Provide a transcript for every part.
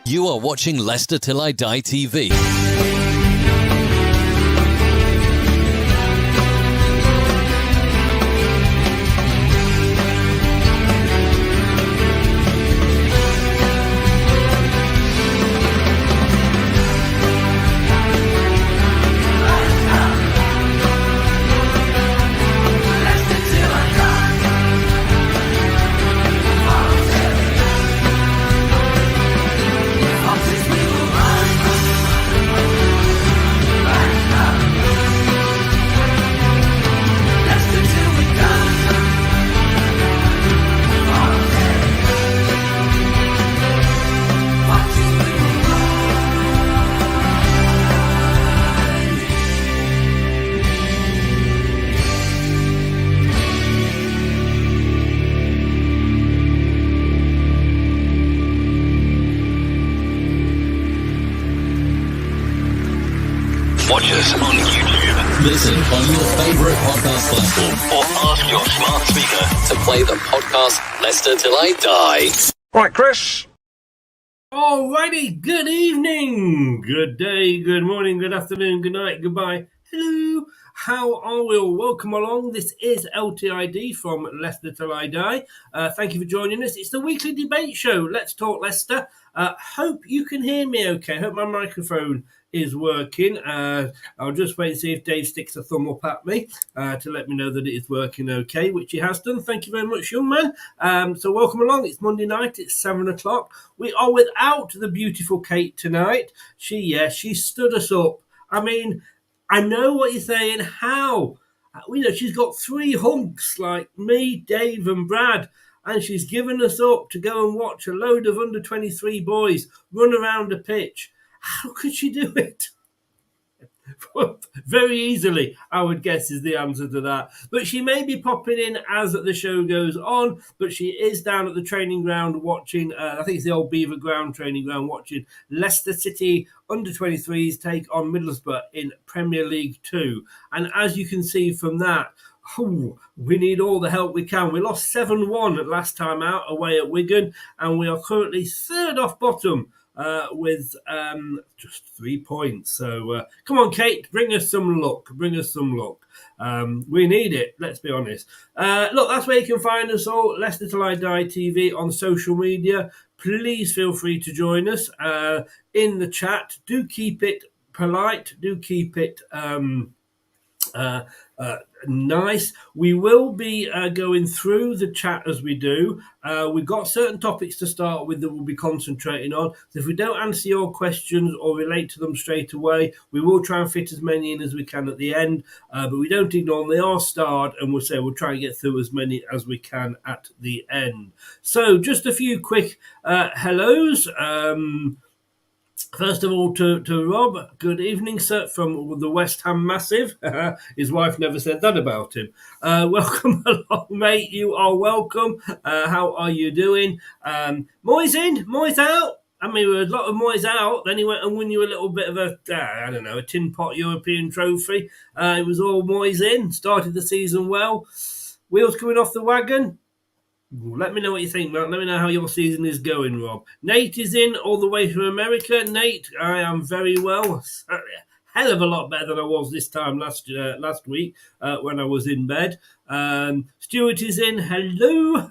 You are watching Leicester Till I Die TV. Watch us on YouTube. Listen on your favourite podcast platform Or ask your smart speaker to play the podcast Leicester Till I Die. Right, Chris. Alrighty, good evening, good day, good morning, good afternoon, good night, goodbye, hello, how are we all? Welcome along. This is LTID from Leicester Till I Die. Thank you for joining us. It's the weekly debate show, Let's Talk Leicester. Hope you can hear me okay. Hope my microphone is working. I'll just wait and see if Dave sticks a thumb up at me to let me know that it is working okay, which he has done. Thank you very much, young man. So welcome along. It's Monday night. It's 7 o'clock. We are without the beautiful Kate tonight. She stood us up. I mean, I know what you're saying. How? She's got three hunks like me, Dave and Brad, and she's given us up to go and watch a load of under-23 boys run around a pitch. How could she do it? Very easily, I would guess, is the answer to that. But she may be popping in as the show goes on, but she is down at the training ground watching, I think it's the old Beaver Ground training ground, watching Leicester City under-23s take on Middlesbrough in Premier League 2. And as you can see from that, we need all the help we can. We lost 7-1 last time out away at Wigan, and we are currently third off bottom with just 3 points. So come on, Kate, bring us some luck. We need it, let's be honest. Look, that's where you can find us all, Leicester Till I Die TV on social media. Please feel free to join us in the chat. Do keep it polite. Do keep it nice. We will be going through the chat as we do. We've got certain topics to start with that we'll be concentrating on. So if we don't answer your questions or relate to them straight away, we will try and fit as many in as we can at the end. But we don't ignore them. They are starred, and we'll try and get through as many as we can at the end. So just a few quick hellos. First of all, to Rob, good evening, sir, from the West Ham Massive. His wife never said that about him. Welcome along, mate. You are welcome. How are you doing? Moyes in, Moyes out. I mean, there was a lot of Moyes out. Then he went and won you a little bit of a tin pot European trophy. It was all Moyes in. Started the season well. Wheels coming off the wagon. Let me know what you think, man. Let me know how your season is going, Rob. Nate is in all the way from America. Nate, I am very well. Hell of a lot better than I was this time last week when I was in bed. Stuart is in. Hello.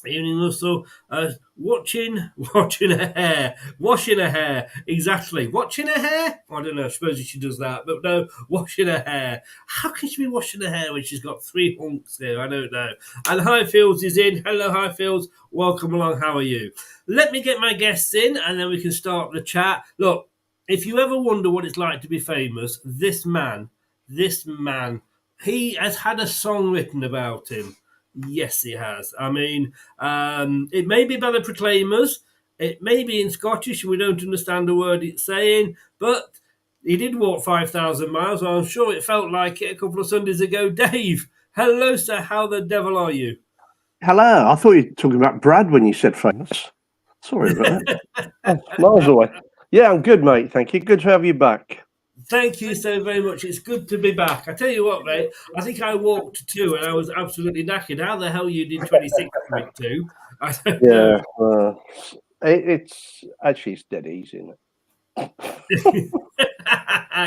Evening Russell. Washing her hair. Exactly. Watching her hair? I don't know. I suppose she does that. But no, washing her hair. How can she be washing her hair when she's got three hunks here? I don't know. And Highfields is in. Hello, Highfields. Welcome along. How are you? Let me get my guests in and then we can start the chat. Look, if you ever wonder what it's like to be famous, this man, he has had a song written about him. Yes, he has. I mean, it may be by the Proclaimers, it may be in Scottish, and we don't understand a word it's saying, but he did walk 5,000 miles. So I'm sure it felt like it a couple of Sundays ago. Dave, hello, sir. How the devil are you? Hello. I thought you were talking about Brad when you said famous. Sorry about that. Miles away. Yeah, I'm good, mate. Thank you. Good to have you back. Thank you so very much. It's good to be back. I tell you what, mate, I think I walked 2 and I was absolutely knackered. How the hell you did 26.2? I don't know. It's dead easy, isn't it?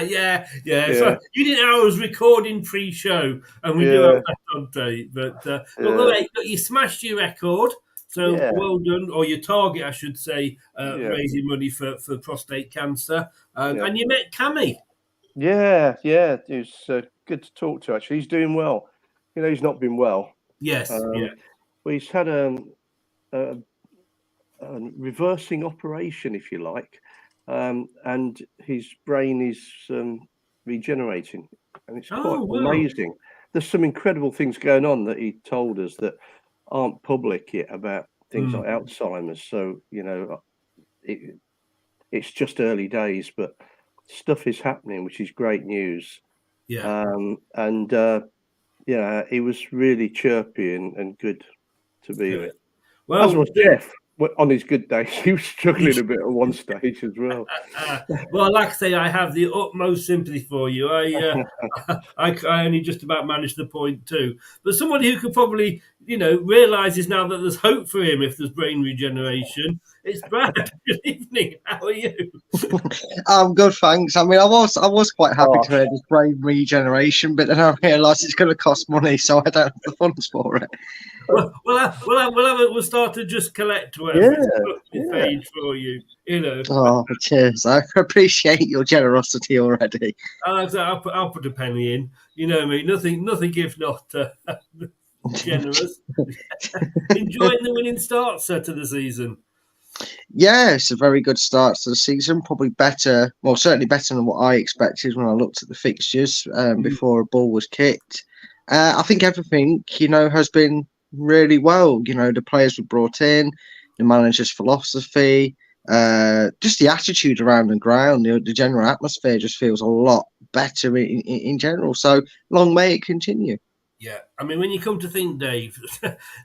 Yeah. So you didn't know I was recording pre-show, and we do have that on tape. But look, you smashed your record, so well done, or your target, I should say, raising money for prostate cancer. And you met Cammy. Yeah. It was good to talk to. Actually, he's doing well. You know, he's not been well. Yes. Well, he's had a reversing operation, if you like. And his brain is regenerating, and it's quite amazing. There's some incredible things going on that he told us that aren't public yet about things like Alzheimer's. So, you know, it's just early days, but stuff is happening, which is great news. Yeah. He was really chirpy and good to be with. Well, as was Jeff. On his good days, he was struggling a bit at one stage as well. Well, like I say, I have the utmost sympathy for you. I only just about managed the point too. But somebody who could probably, realises now that there's hope for him if there's brain regeneration. It's Brad. Good evening. How are you? I'm good, thanks. I mean, I was quite happy to hear this brain regeneration, but then I realised it's going to cost money, so I don't have the funds for it. We'll start to just collect whatever page for you. Oh, cheers! I appreciate your generosity already. I'll put a penny in. You know me. Nothing if not generous. Enjoying the winning start to the season. Yeah, it's a very good start to the season. Probably better, well, certainly better than what I expected when I looked at the fixtures before a ball was kicked. I think everything, has been really well. The players were brought in, the manager's philosophy, just the attitude around the ground, the general atmosphere just feels a lot better in general. So long may it continue. Yeah, I mean, when you come to think, Dave,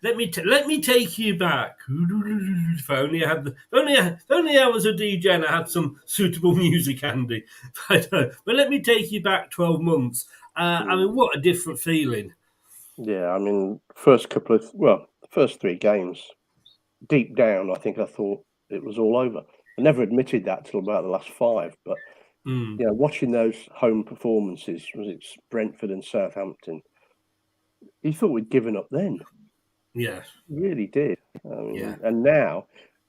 let me take you back. If only I was a DJ and I had some suitable music handy. But let me take you back 12 months. I mean, what a different feeling. Yeah, I mean, the first 3 games, deep down, I think I thought it was all over. I never admitted that till about the last 5, but watching those home performances, was it Brentford and Southampton? You thought we'd given up then. Yeah. Really did. And now,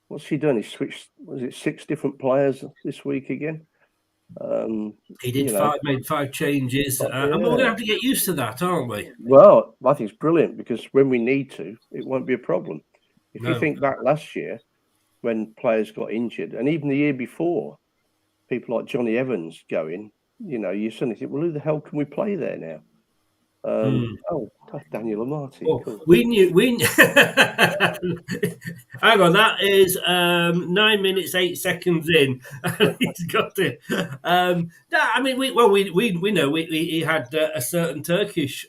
what's he done? He switched, 6 different players this week again? He did made 5 changes. And we're going to have to get used to that, aren't we? Well, I think it's brilliant because when we need to, it won't be a problem. If you think back last year, when players got injured, and even the year before, people like Johnny Evans going, you suddenly think, well, who the hell can we play there now? Daniel Amati. Oh, cool. We knew. Hang on, that is 9 minutes 8 seconds in. He's got it. I mean, we know he had a certain Turkish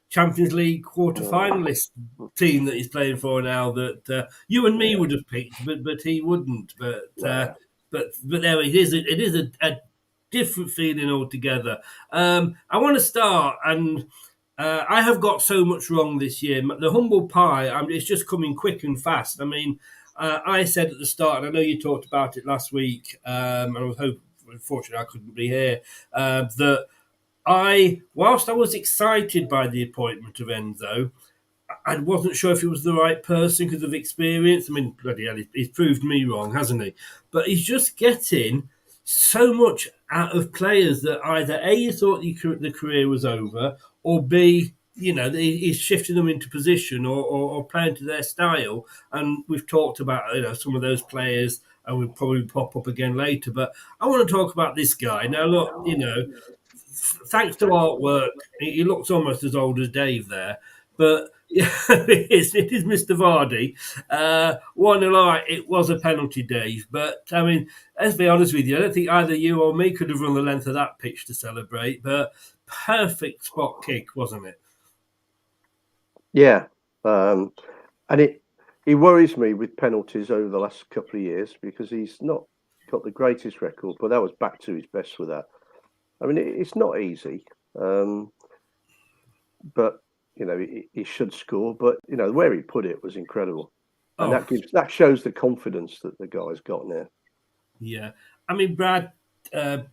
Champions League quarter-finalist team that he's playing for now. That you and me would have picked, but he wouldn't. But there it is. It is a different feeling altogether. I want to start and. I have got so much wrong this year. The humble pie, it's just coming quick and fast. I mean, I said at the start, and I know you talked about it last week, and I was unfortunately I couldn't be here, that whilst I was excited by the appointment of Enzo, I wasn't sure if he was the right person because of experience. I mean, bloody hell, he's proved me wrong, hasn't he? But he's just getting so much out of players that either A, you thought the career was over, or B, he's shifting them into position or playing to their style. And we've talked about some of those players and we'll probably pop up again later. But I want to talk about this guy. Now, look, thanks to artwork, he looks almost as old as Dave there. But yeah, it is Mr. Vardy. 1-0, it was a penalty, Dave. But I mean, let's be honest with you, I don't think either you or me could have run the length of that pitch to celebrate. But perfect spot kick, wasn't it? Yeah, and he worries me with penalties over the last couple of years because he's not got the greatest record, but that was back to his best with that. I mean, it's not easy, but he should score. But where he put it was incredible, and that shows the confidence that the guy's got now. Yeah, I mean, Brad,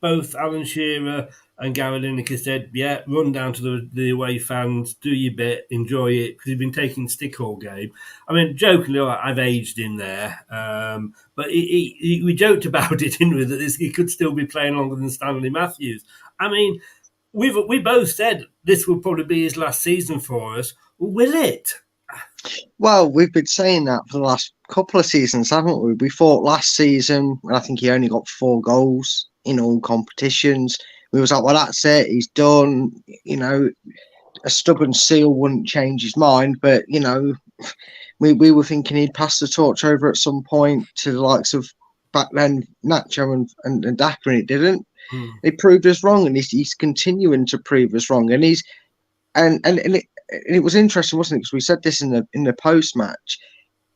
both Alan Shearer and Gary Lineker said, "Yeah, run down to the away fans, do your bit, enjoy it," because he's been taking stick all game. I mean, jokingly, I've aged in there, but we joked about it, didn't we? That he could still be playing longer than Stanley Matthews. I mean, we both said this will probably be his last season for us. Will it? Well, we've been saying that for the last couple of seasons, haven't we? We thought last season, I think he only got 4 goals in all competitions. We was like, well, that's it. He's done. A stubborn seal wouldn't change his mind. But, we were thinking he'd pass the torch over at some point to the likes of back then Nacho and Daka, and it didn't. He proved us wrong, and he's continuing to prove us wrong. And it was interesting, wasn't it? Because we said this in the post match.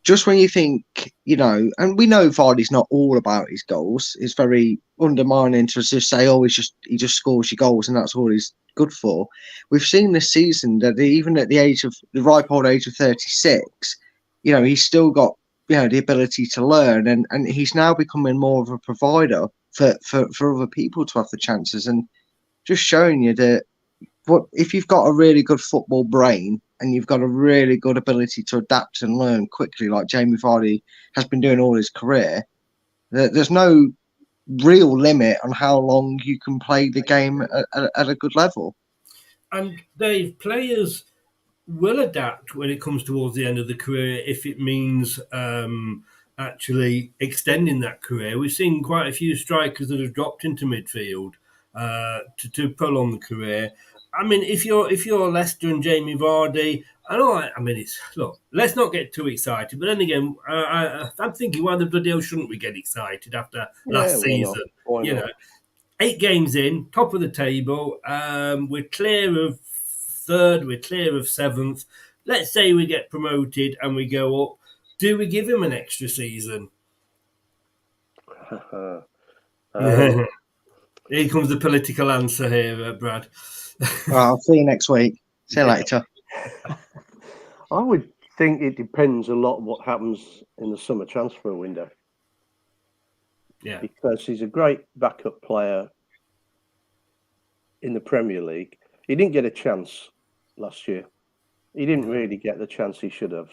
Just when you think, and we know Vardy's not all about his goals. It's very undermining to just say, "Oh, he just scores your goals, and that's all he's good for." We've seen this season that even at the ripe old age of 36, he's still got the ability to learn, and he's now becoming more of a provider for other people to have the chances, and just showing you that. But if you've got a really good football brain and you've got a really good ability to adapt and learn quickly, like Jamie Vardy has been doing all his career, there's no real limit on how long you can play the game at a good level. And Dave, players will adapt when it comes towards the end of the career if it means actually extending that career. We've seen quite a few strikers that have dropped into midfield to prolong the career. I mean, if you're Leicester and Jamie Vardy, let's not get too excited. But then again, I'm thinking, why the bloody hell shouldn't we get excited after last season? Why not? 8 games in, top of the table. We're clear of 3rd, we're clear of 7th. Let's say we get promoted and we go up. Do we give him an extra season? Here comes the political answer here, Brad. I'll see you next week. See you later. I would think it depends a lot what happens in the summer transfer window. Yeah. Because he's a great backup player in the Premier League. He didn't get a chance last year. He didn't really get the chance he should have.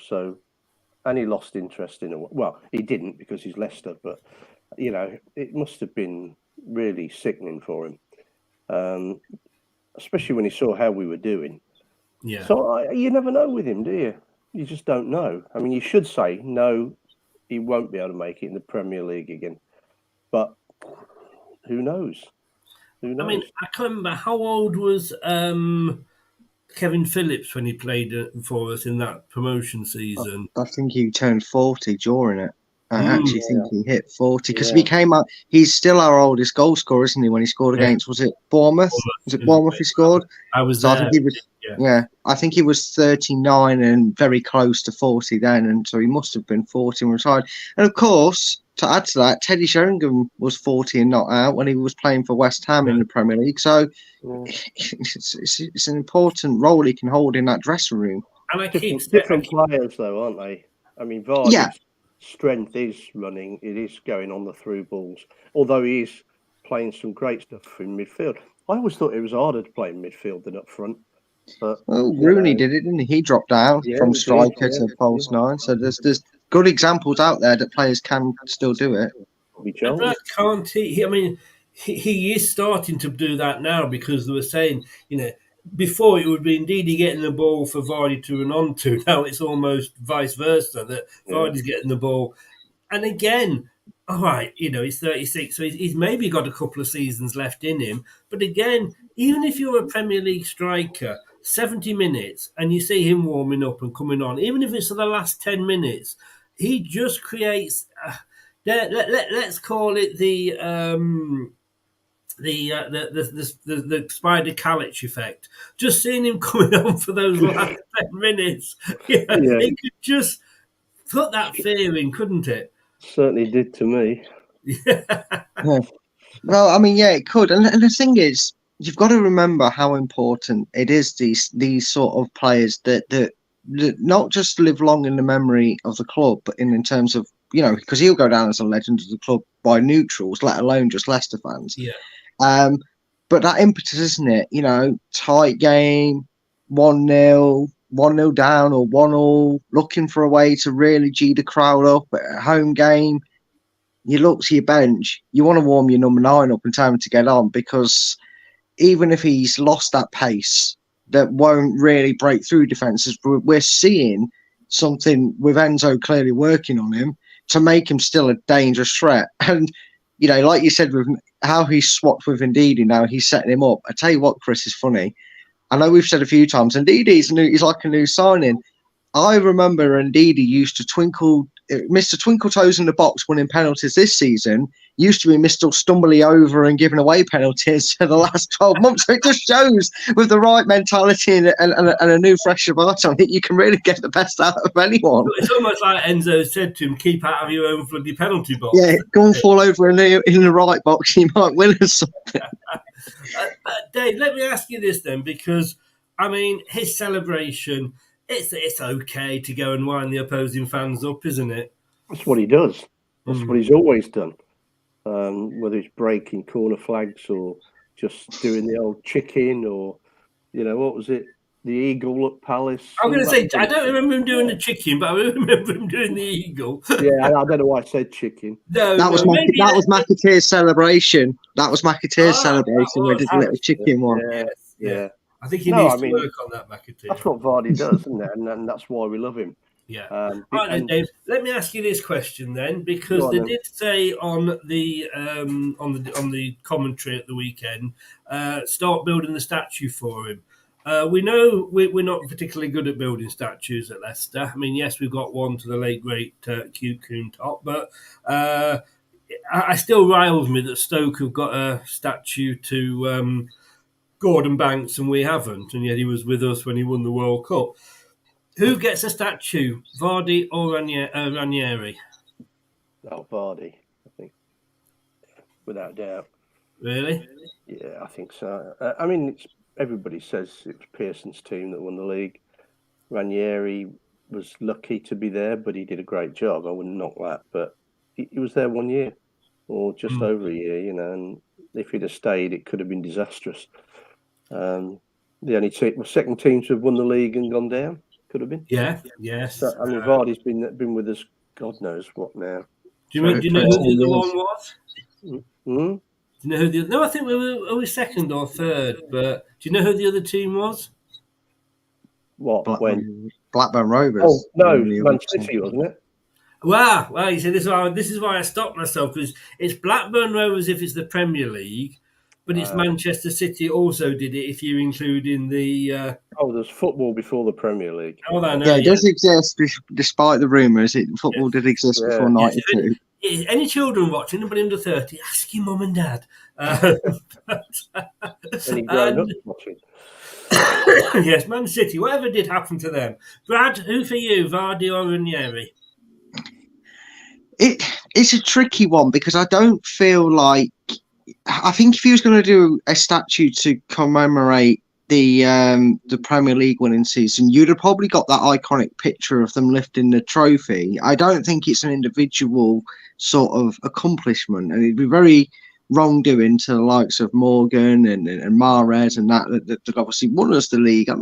And he lost interest in it. Well, he didn't because he's Leicester, but it must have been really sickening for him. Especially when he saw how we were doing. Yeah. So you never know with him, do you? You just don't know. I mean, you should say, no, he won't be able to make it in the Premier League again. But who knows? I mean, I can't remember, how old was Kevin Phillips when he played for us in that promotion season? I think he turned 40 during it. I actually think he hit 40 because if he came out, he's still our oldest goal scorer, isn't he? When he scored against, was it Bournemouth? Was it Bournemouth he scored? I was so there. I think he was, I think he was 39 and very close to 40 then, and so he must have been 40 and retired. And of course, to add to that, Teddy Sheringham was 40 and not out when he was playing for West Ham in the Premier League. So it's an important role he can hold in that dressing room. And I different players, though, aren't they? I mean, Vardy's strength is running. It is going on the through balls. Although he is playing some great stuff in midfield. I always thought it was harder to play in midfield than up front. But Rooney did it, didn't he? He dropped down from striker to false 9. So there's good examples out there that players can still do it. Brad, can't he? I mean, he is starting to do that now because they were saying, before it would be indeed getting the ball for Vardy to run on to. Now it's almost vice versa, that Vardy's getting the ball. And again, all right, he's 36, so he's maybe got a couple of seasons left in him. But again, even if you're a Premier League striker, 70 minutes, and you see him warming up and coming on, even if it's for the last 10 minutes, he just creates. Let's call it the Spider Kalich effect. Just seeing him coming on for those last 10 minutes, it could just put that fear in, couldn't it? Certainly did to me. Yeah. Well, I mean, yeah, it could. And the thing is, you've got to remember how important it is these sort of players that not just live long in the memory of the club, but in terms of, because he'll go down as a legend of the club by neutrals, let alone just Leicester fans. Yeah. But that impetus, isn't it? Tight game, 1-0, 1-0 down or 1-1, looking for a way to really G the crowd up at a home game. You look to your bench, you want to warm your number 9 up and tell him to get on, because even if he's lost that pace, that won't really break through defences. We're seeing something with Enzo clearly working on him to make him still a dangerous threat. And, like you said, with how he's swapped with Ndidi now, he's setting him up. I tell you what, Chris, is funny. I know we've said a few times, Ndidi's he's like a new signing. I remember Ndidi used to twinkle, Mr. Twinkle Toes in the box winning penalties this season, used to be Mr. Stumbly over and giving away penalties for the last 12 months. So it just shows with the right mentality and a new fresh heart on it, you can really get the best out of anyone. It's almost like Enzo said to him, keep out of your own bloody penalty box. Yeah, go and fall over in the right box, you might win or something. Dave, let me ask you this then, because, I mean, his celebration, it's okay to go and wind the opposing fans up, isn't it? That's what he does. That's what he's always done. Whether it's breaking corner flags or just doing the old chicken or, what was it? The eagle at Palace. I'm going to say, I don't remember him doing the chicken, but I remember him doing the eagle. Yeah, I don't know why I said chicken. That was McAteer's celebration. That was McAteer's celebration. We did a little chicken one. Yeah. I think he needs to work on that, McAteer. That's what Vardy does, isn't it? And that's why we love him. Yeah. Right then, Dave. Let me ask you this question then, because they did say on the commentary at the weekend, start building the statue for him. We know we're not particularly good at building statues at Leicester. I mean, yes, we've got one to the late great Cute Coon top, but I still riles me that Stoke have got a statue to Gordon Banks and we haven't, and yet he was with us when he won the World Cup. Who gets a statue, Vardy or Ranieri? Oh, Vardy, I think, without doubt. Really? Yeah, I think so. I mean, everybody says it was Pearson's team that won the league. Ranieri was lucky to be there, but he did a great job. I wouldn't knock that, but he was there 1 year or just over a year, and if he'd have stayed, it could have been disastrous. The only second team to have won the league and gone down. Could have been. Yeah, yes. So, I mean, Vardy's been with us, God knows what now. Do you know who the other one was? Hmm? Do you know who No, I think we were second or third, but do you know who the other team was? What? Blackburn Rovers. Oh, no, Man City, wasn't it? Well, you see, this is why I stopped myself, because it's Blackburn Rovers if it's the Premier League, but it's Manchester City also did it if you include in the... there's football before the Premier League. Oh, I know. Yeah, it does exist, despite the rumours. Football did exist before 92. Any children watching, anybody under 30, ask your mum and dad. Any grown-ups watching? Yes, Man City, whatever did happen to them. Brad, who for you, Vardy or Ranieri? It's a tricky one, because I don't feel like... I think if he was going to do a statue to commemorate the Premier League winning season, you'd have probably got that iconic picture of them lifting the trophy. I don't think it's an individual sort of accomplishment, and it'd be very wrongdoing to the likes of Morgan and Mahrez and that obviously won us the league. I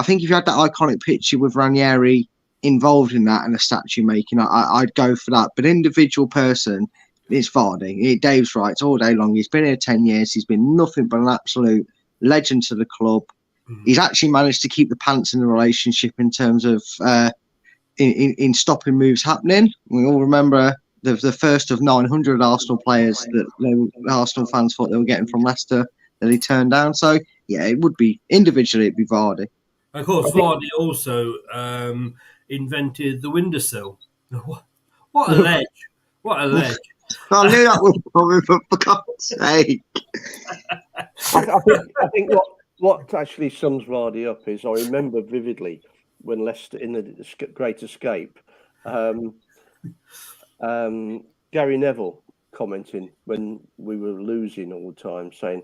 think if you had that iconic picture with Ranieri involved in that and a statue making, I'd go for that. But individual person, it's Vardy. Dave's right. It's all day long. He's been here 10 years. He's been nothing but an absolute legend to the club. He's actually managed to keep the pants in the relationship in terms of in stopping moves happening. We all remember the first of 900 Arsenal players that Arsenal fans thought they were getting from Leicester that he turned down. So yeah, it would be individually, it'd be Vardy. Of course, Vardy also invented the windowsill. What a ledge! What a ledge! I knew that was coming, but for God's sake. I think what actually sums Vardy up is I remember vividly when Leicester in the Great Escape, Gary Neville commenting when we were losing all the time, saying,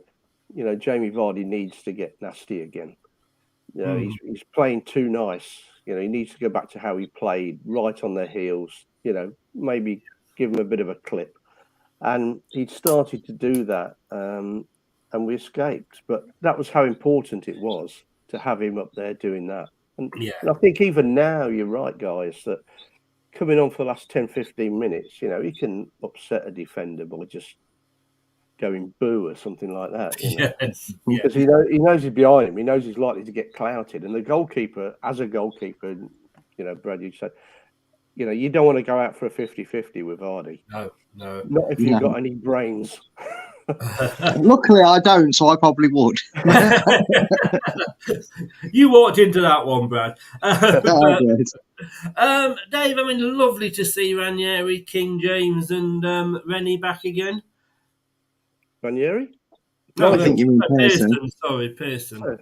you know, Jamie Vardy needs to get nasty again. You know, he's playing too nice. You know, he needs to go back to how he played, right on their heels. You know, maybe give him a bit of a clip. And he'd started to do that, and we escaped. But that was how important it was to have him up there doing that. And I think even now, you're right, guys, that coming on for the last 10, 15 minutes, you know, he can upset a defender by just going boo or something like that. You know? Yes. Because he knows he's behind him. He knows he's likely to get clouted. And the goalkeeper, as a goalkeeper, you know, Brad, you said, you know, you don't want to go out for a 50-50 with Vardy. No. Not if you've got any brains. Luckily, I don't, so I probably would. You walked into that one, Brad. Dave, I mean, lovely to see Ranieri, King James, and Rennie back again. Ranieri? No, I think you mean Pearson. Sorry, Pearson.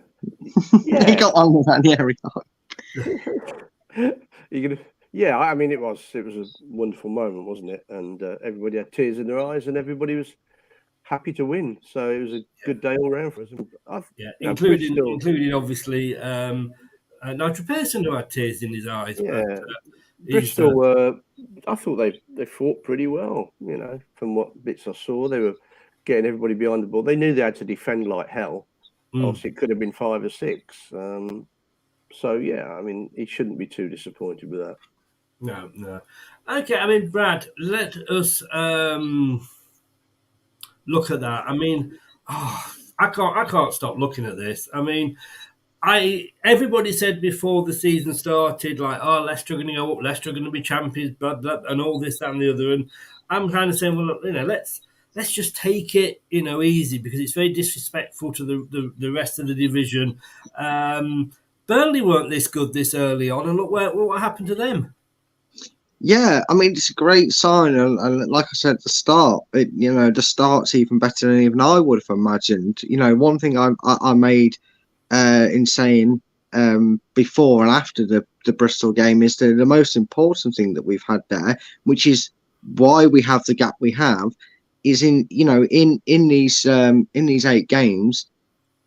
Yeah. He got on with Ranieri. Yeah, I mean, it was a wonderful moment, wasn't it? And everybody had tears in their eyes, and everybody was happy to win. So it was a good day all round for us. Including obviously Nigel Pearson, who had tears in his eyes. Yeah, but, Bristol. I thought they fought pretty well. You know, from what bits I saw, they were getting everybody behind the ball. They knew they had to defend like hell. Obviously, it could have been 5 or 6. So yeah, I mean, he shouldn't be too disappointed with that. No. Okay, I mean, Brad, let us look at that. I mean, I can't stop looking at this. I mean, everybody said before the season started, like, Leicester are going to go up, Leicester are going to be champions, blah, blah, and all this, that, and the other. And I'm kind of saying, well, you know, let's just take it, you know, easy, because it's very disrespectful to the rest of the division. Burnley weren't this good this early on, and look what happened to them. Yeah, I mean, it's a great sign, and like I said at the start, the start's even better than even I would have imagined. You know, one thing I made in saying before and after the Bristol game is that the most important thing that we've had there, which is why we have the gap we have, is in these 8 games,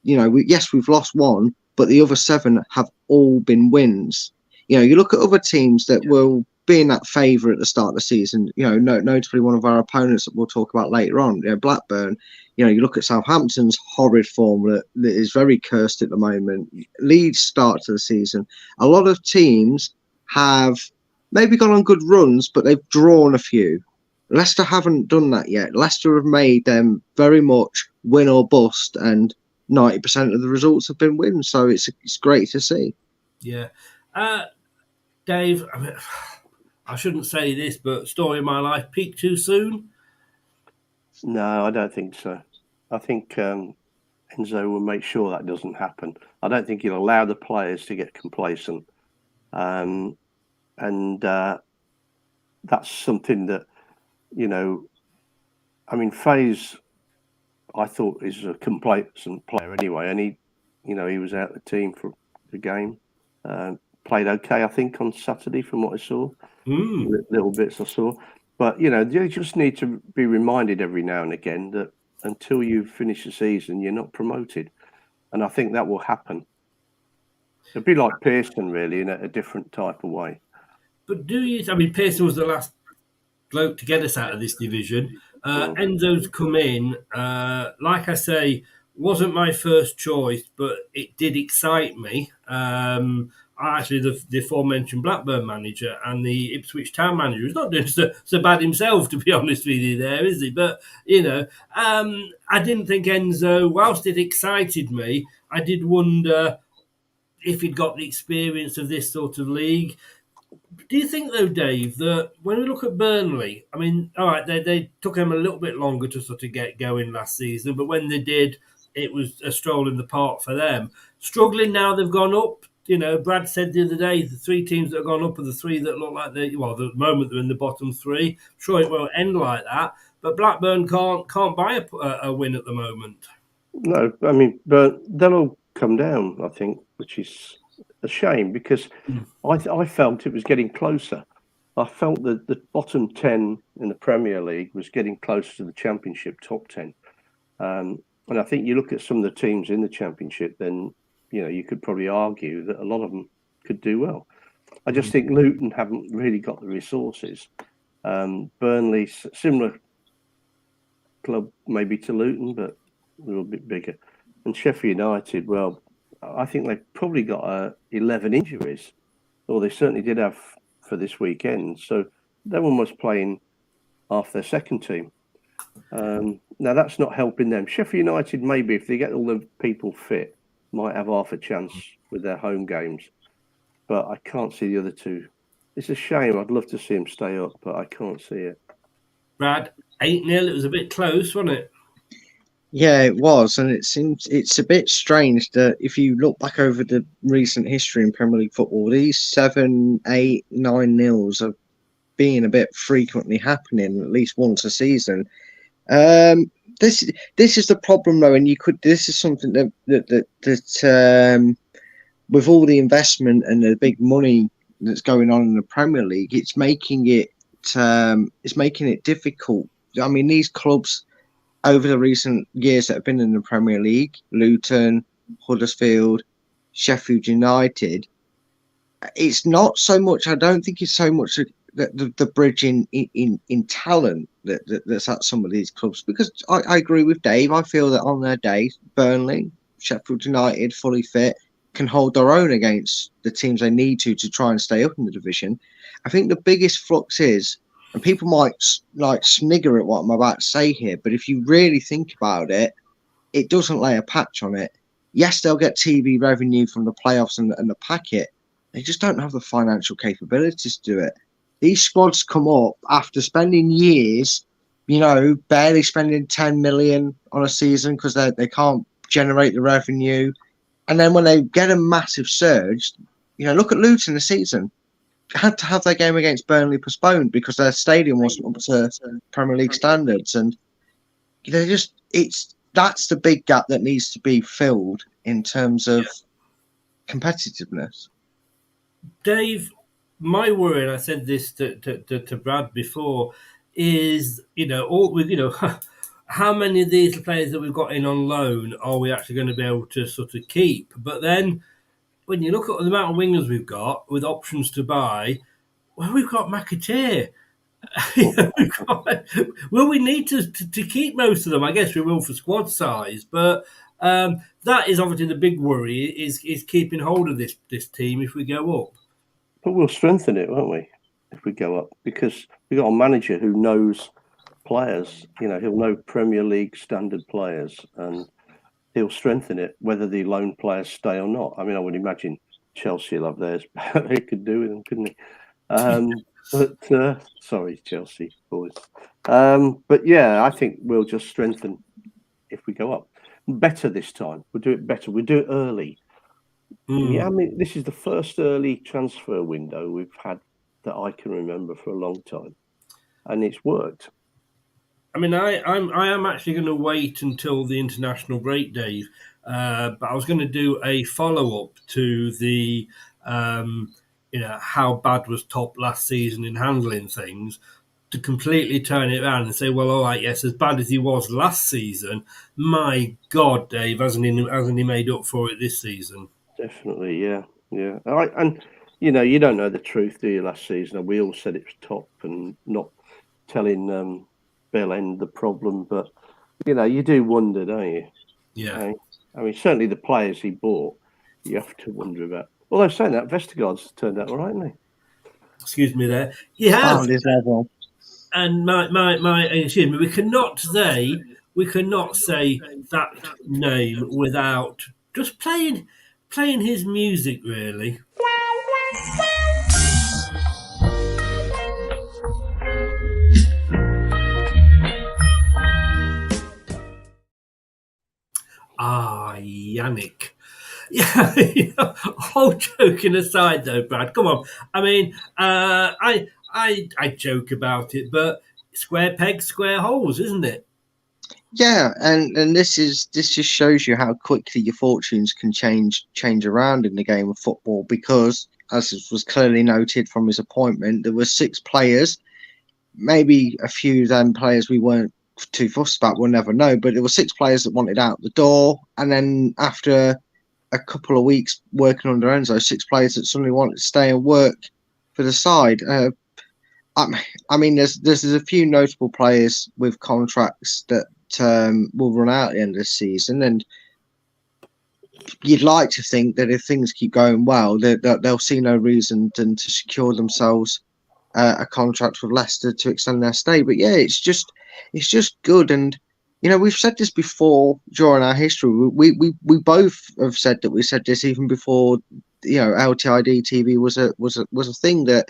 you know, we've lost 1, but the other 7 have all been wins. You know, you look at other teams that will be in that favour at the start of the season, you know, notably one of our opponents that we'll talk about later on, you know, Blackburn. You know, you look at Southampton's horrid form that is very cursed at the moment. Leeds start to the season. A lot of teams have maybe gone on good runs, but they've drawn a few. Leicester haven't done that yet. Leicester have made them very much win or bust, and 90% of the results have been wins. So it's great to see. Yeah. Dave, I mean, I shouldn't say this, but story of my life, peaked too soon? No, I don't think so. I think Enzo will make sure that doesn't happen. I don't think he'll allow the players to get complacent. And that's something that, you know, I mean, Faze, I thought, is a complacent player anyway. And he was out of the team for the game. Played okay, I think, on Saturday from what I saw. Little bits I saw. But, you know, you just need to be reminded every now and again that until you finish the season, you're not promoted. And I think that will happen. It'll be like Pearson, really, in a different type of way. But Pearson was the last bloke to get us out of this division. Enzo's come in, like I say, wasn't my first choice, but it did excite me. Actually, the aforementioned Blackburn manager and the Ipswich Town manager is not doing so bad himself, to be honest with you there, is he? But, you know, I didn't think Enzo, whilst it excited me, I did wonder if he'd got the experience of this sort of league. Do you think, though, Dave, that when we look at Burnley, I mean, all right, they took them a little bit longer to sort of get going last season, but when they did, it was a stroll in the park for them. Struggling now, they've gone up. You know, Brad said the other day the three teams that have gone up are the three that look like at the moment they're in the bottom three. Sure, it won't end like that, but Blackburn can't buy a win at the moment. No, I mean, but they'll all come down, I think, which is a shame because I felt it was getting closer. I felt that the bottom 10 in the Premier League was getting closer to the Championship top 10. And I think you look at some of the teams in the Championship, then, you could probably argue that a lot of them could do well. I just think Luton haven't really got the resources. Burnley, similar club maybe to Luton, but a little bit bigger. And Sheffield United, well, I think they've probably got 11 injuries, or they certainly did have for this weekend. So they're almost playing half their second team. Now, that's not helping them. Sheffield United, maybe, if they get all the people fit, might have half a chance with their home games. But I can't see the other two. It's a shame. I'd love to see them stay up, but I can't see it. Brad, 8-0, it was a bit close, wasn't it? Yeah, it was, and it's a bit strange that if you look back over the recent history in Premier League football, these 7, 8, 9-0s are being a bit frequently happening at least once a season. This is the problem, though, and this is something that with all the investment and the big money that's going on in the Premier League, it's making it difficult. I mean, these clubs over the recent years that have been in the Premier League, Luton, Huddersfield, Sheffield United, it's not so much. I don't think it's so much the bridge in talent that's at some of these clubs, because I agree with Dave. I feel that on their day, Burnley, Sheffield United, fully fit, can hold their own against the teams they need to try and stay up in the division. I think the biggest flux is, and people might snigger at what I'm about to say here, but if you really think about it, it doesn't lay a patch on it. Yes, they'll get TV revenue from the playoffs and the packet. They just don't have the financial capabilities to do it. These squads come up after spending years, barely spending 10 million on a season because they can't generate the revenue. And then when they get a massive surge, look at Luton this season. Had to have their game against Burnley postponed because their stadium wasn't up to Premier League standards, and that's the big gap that needs to be filled in terms of competitiveness. Dave, my worry, and I said this to Brad before, is how many of these players that we've got in on loan are we actually going to be able to sort of keep? But then, when you look at the amount of wingers we've got with options to buy, well, we've got McAteer. Will we need to keep most of them? I guess we will for squad size, but that is obviously the big worry is keeping hold of this team if we go up. But we'll strengthen it, won't we, if we go up? Because we've got a manager who knows players. He'll know Premier League standard players, and he'll strengthen it, whether the loan players stay or not. I mean, I would imagine Chelsea will have theirs. He could do with them, couldn't he? But sorry, Chelsea boys. But yeah, I think we'll just strengthen if we go up. Better this time. We'll do it better. We'll do it early. Yeah, I mean, this is the first early transfer window we've had that I can remember for a long time, and it's worked. I mean, I am actually going to wait until the international break, Dave. But I was going to do a follow-up to the, how bad was Top last season in handling things, to completely turn it around and say, well, all right, yes, as bad as he was last season, my God, Dave, hasn't he made up for it this season? Definitely, yeah. All right, and you don't know the truth, do you? Last season, we all said it was Top, and not telling Bell End the problem, but you do wonder, don't you? Yeah. I mean, certainly the players he bought, you have to wonder about. Although saying that, Vestergaard's turned out all right, hasn't he? Excuse me there. He has. And my excuse me, we cannot say that name without just playing his music, really. Yannick. Yeah, all joking aside, though, Brad. Come on. I mean, I joke about it, but square pegs, square holes, isn't it? Yeah, and this just shows you how quickly your fortunes can change around in the game of football. Because, as was clearly noted from his appointment, there were 6 players. Maybe a few of them players we weren't too fussed about, we'll never know. But there were 6 players that wanted out the door, and then after a couple of weeks working under Enzo, 6 players that suddenly wanted to stay and work for the side. I mean, there's a few notable players with contracts that will run out at the end of the season, and you'd like to think that if things keep going well, they'll see no reason than to secure themselves a contract with Leicester to extend their stay. But yeah, it's just good, and we've said this before during our history. We both have said that. We said this even before LTID TV was a thing, that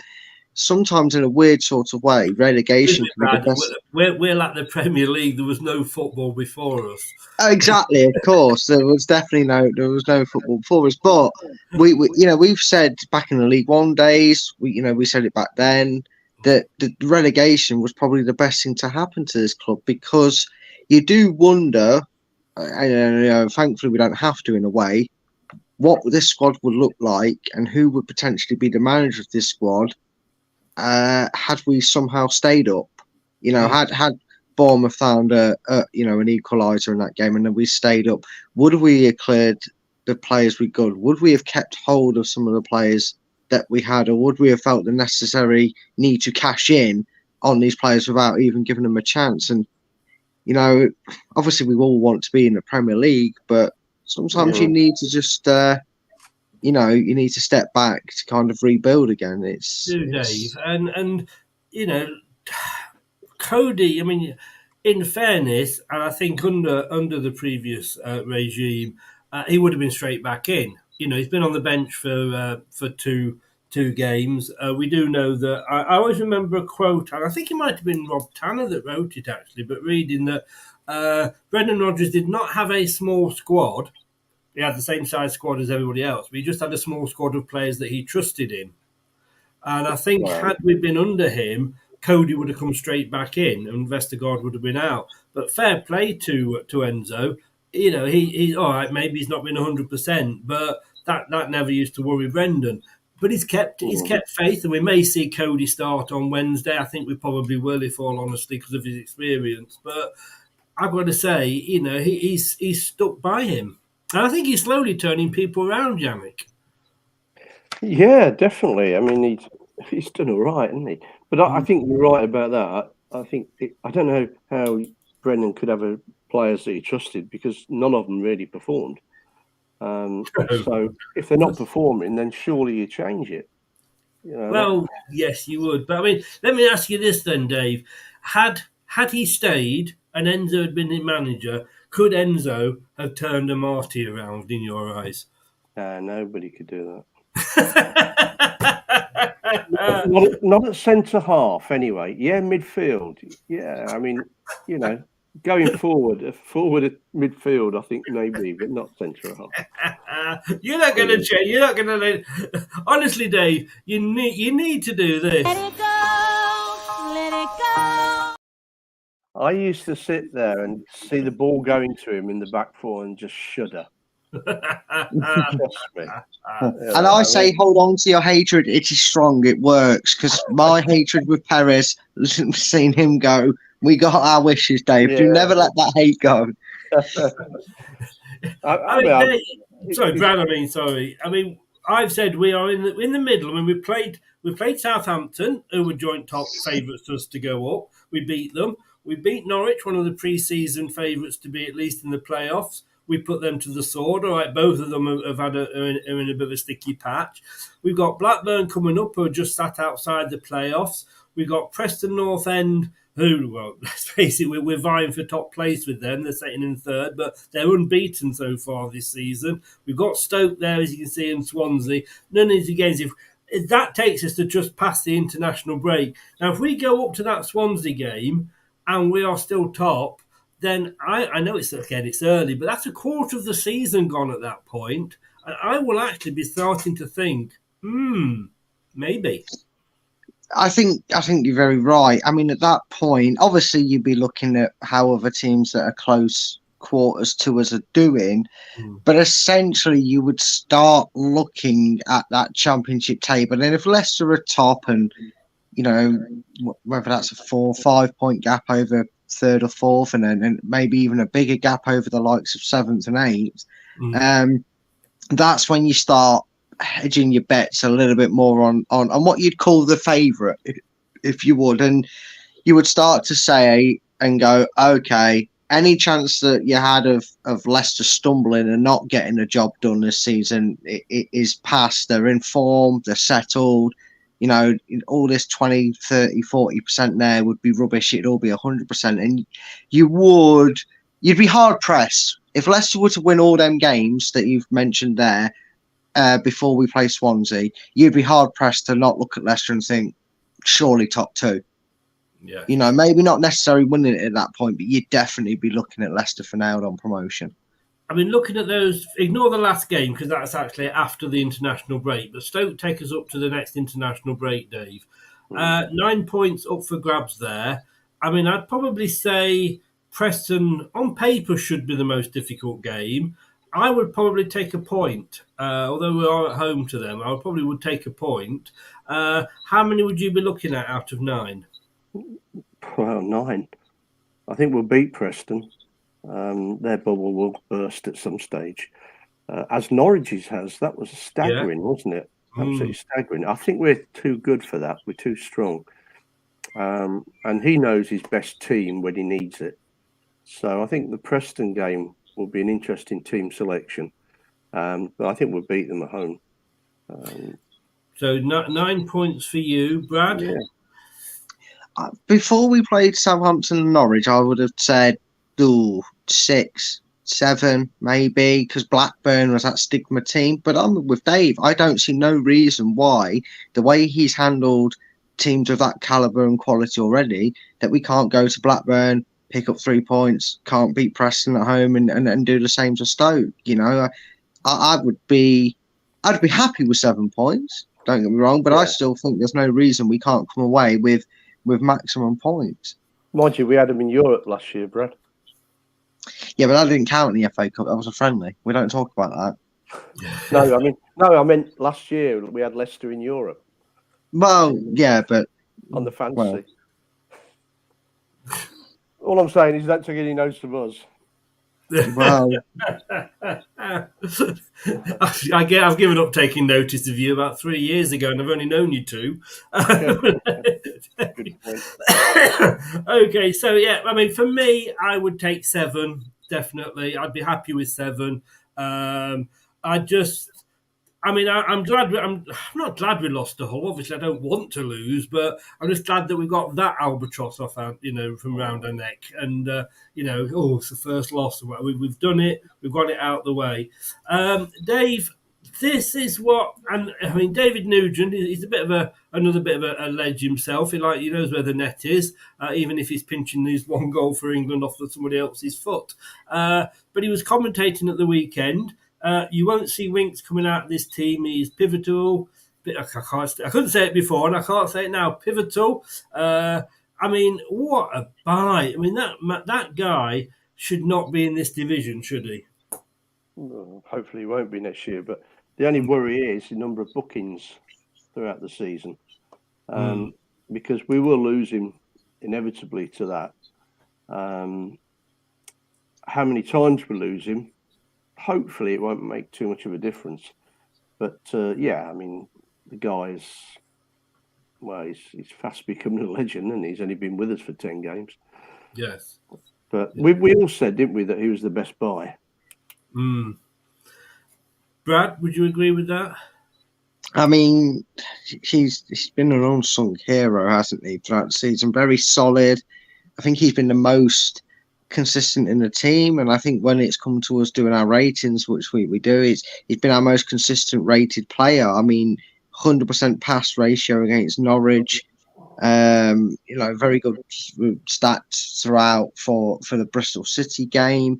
sometimes in a weird sort of way, relegation can be the best. We're like the Premier League. There was no football before us. Oh, exactly, of course. There was no football before us. But we've said back in the League One days, we said it back then, that the relegation was probably the best thing to happen to this club, because you do wonder, thankfully we don't have to in a way, what this squad would look like and who would potentially be the manager of this squad had we somehow stayed up. Had Bournemouth found an equaliser in that game and then we stayed up, would we have cleared the players we could? Would we have kept hold of some of the players that we had, or would we have felt the necessary need to cash in on these players without even giving them a chance? And obviously we all want to be in the Premier League, but sometimes you need to just you need to step back to kind of rebuild again. Dave, and Cody, I mean, in fairness, and I think under the previous regime, he would have been straight back in. He's been on the bench for two games. We do know that I always remember a quote, and I think it might have been Rob Tanner that wrote it actually, but reading that Brendan Rodgers did not have a small squad. He had the same size squad as everybody else, but he just had a small squad of players that he trusted in. And I think had we been under him, Cody would have come straight back in and Vestergaard would have been out. But fair play to Enzo. He's all right, maybe he's not been 100%, but that never used to worry Brendan. But he's kept faith, and we may see Cody start on Wednesday. I think we probably will, if all honestly, because of his experience. But I've got to say, he's stuck by him. And I think he's slowly turning people around, Yannick. Yeah, definitely. I mean, he's done all right, hasn't he? But I think you're right about that. I don't know how Brendan could have players that he trusted, because none of them really performed. So if they're not performing, then surely you change it. Well, yes, you would. But I mean, let me ask you this then, Dave. Had he stayed and Enzo had been the manager, could Enzo have turned a Marty around in your eyes? Nobody could do that. not at centre half, anyway. Yeah, midfield. Yeah, I mean, going forward at midfield, I think maybe, but not centre half. You're not going to change. You're not going to. Honestly, Dave, you need to do this. Let it go, let it go. I used to sit there and see the ball going to him in the back four and just shudder. Trust me. And I say, hold on to your hatred. It is strong. It works, because my hatred with Perez, seeing him go, we got our wishes, Dave. Yeah. Do never let that hate go. Sorry. I mean, I've said we are in the middle. I mean, we played Southampton, who were joint top favourites to us to go up. We beat them. We beat Norwich, one of the pre-season favourites to be at least in the playoffs. We put them to the sword. All right, both of them are in a bit of a sticky patch. We've got Blackburn coming up, who are just sat outside the playoffs. We've got Preston North End, who, well, let's face it, we're vying for top place with them. They're sitting in third, but they're unbeaten so far this season. We've got Stoke there, as you can see, in Swansea. None of these games, if that takes us to just past the international break. Now, if we go up to that Swansea game and we are still top, then I know it's early, but that's a quarter of the season gone at that point, and I will actually be starting to think, maybe. I think you're very right. I mean, at that point, obviously you'd be looking at how other teams that are close quarters to us are doing, but essentially you would start looking at that championship table. And if Leicester are top, and whether that's a 4 or 5 point gap over third or fourth, and maybe even a bigger gap over the likes of seventh and eighth, that's when you start hedging your bets a little bit more on what you'd call the favourite, if you would, and you would start to say and go, okay, any chance that you had of Leicester stumbling and not getting a job done this season, it is past. They're in form, they're settled. All this 20, 30, 40% there would be rubbish. It'd all be 100%. And you'd be hard pressed if Leicester were to win all them games that you've mentioned there before we play Swansea. You'd be hard pressed to not look at Leicester and think, surely top two. Yeah. Maybe not necessarily winning it at that point, but you'd definitely be looking at Leicester for nailed on promotion. I mean, looking at those, ignore the last game because that's actually after the international break. But Stoke take us up to the next international break, Dave. 9 points up for grabs there. I mean, I'd probably say Preston, on paper, should be the most difficult game. I would probably take a point. Although we are at home to them, I probably would take a point. How many would you be looking at out of 9? Well, 9. I think we'll beat Preston. Their bubble will burst at some stage. As Norwich's has, that was staggering, wasn't it? Absolutely staggering. I think we're too good for that. We're too strong. And he knows his best team when he needs it. So I think the Preston game will be an interesting team selection. But I think we'll beat them at home. So 9 points for you, Brad? Yeah. Before we played Southampton and Norwich, I would have said 6, 7, maybe, because Blackburn was that stigma team. But I'm with Dave. I don't see no reason why, the way he's handled teams of that calibre and quality already, that we can't go to Blackburn, pick up 3 points, can't beat Preston at home and do the same to Stoke. I'd be happy with 7 points. Don't get me wrong, but I still think there's no reason we can't come away with maximum points. Mind you, we had them in Europe last year, Brad. Yeah, but that didn't count in the FA Cup. That was a friendly. We don't talk about that. I meant last year we had Leicester in Europe. Well, yeah, but on the fantasy. All I'm saying is that took any notes from us. Well, I've given up taking notice of you about 3 years ago, and I've only known you 2. Good point. Okay, so yeah, I mean, for me, I would take 7. Definitely, I'd be happy with 7. I'm glad. I'm not glad we lost to Hull. Obviously, I don't want to lose, but I'm just glad that we got that albatross off our, from round our neck. And it's the first loss. We've done it. We've got it out the way. Dave, this is what, and I mean, David Nugent. He's another bit of a ledge himself. He knows where the net is, even if he's pinching his 1 goal for England off of somebody else's foot. But he was commentating at the weekend. You won't see Winks coming out of this team. He's pivotal. I couldn't say it before, and I can't say it now. Pivotal. I mean, what a buy! I mean, that guy should not be in this division, should he? Well, hopefully, he won't be next year. But the only worry is the number of bookings throughout the season, because we will lose him inevitably to that. How many times we lose him? Hopefully it won't make too much of a difference. But, I mean, the guy's, he's fast becoming a legend, and he's only been with us for 10 games. Yes. But we all said, didn't we, that he was the best buy. Brad, would you agree with that? I mean, he's been an unsung hero, hasn't he, throughout the season? Very solid. I think he's been the most consistent in the team, and I think when it's come to us doing our ratings, which we do, he's been our most consistent rated player. I mean, 100% pass ratio against Norwich, Very good stats throughout for the Bristol City game.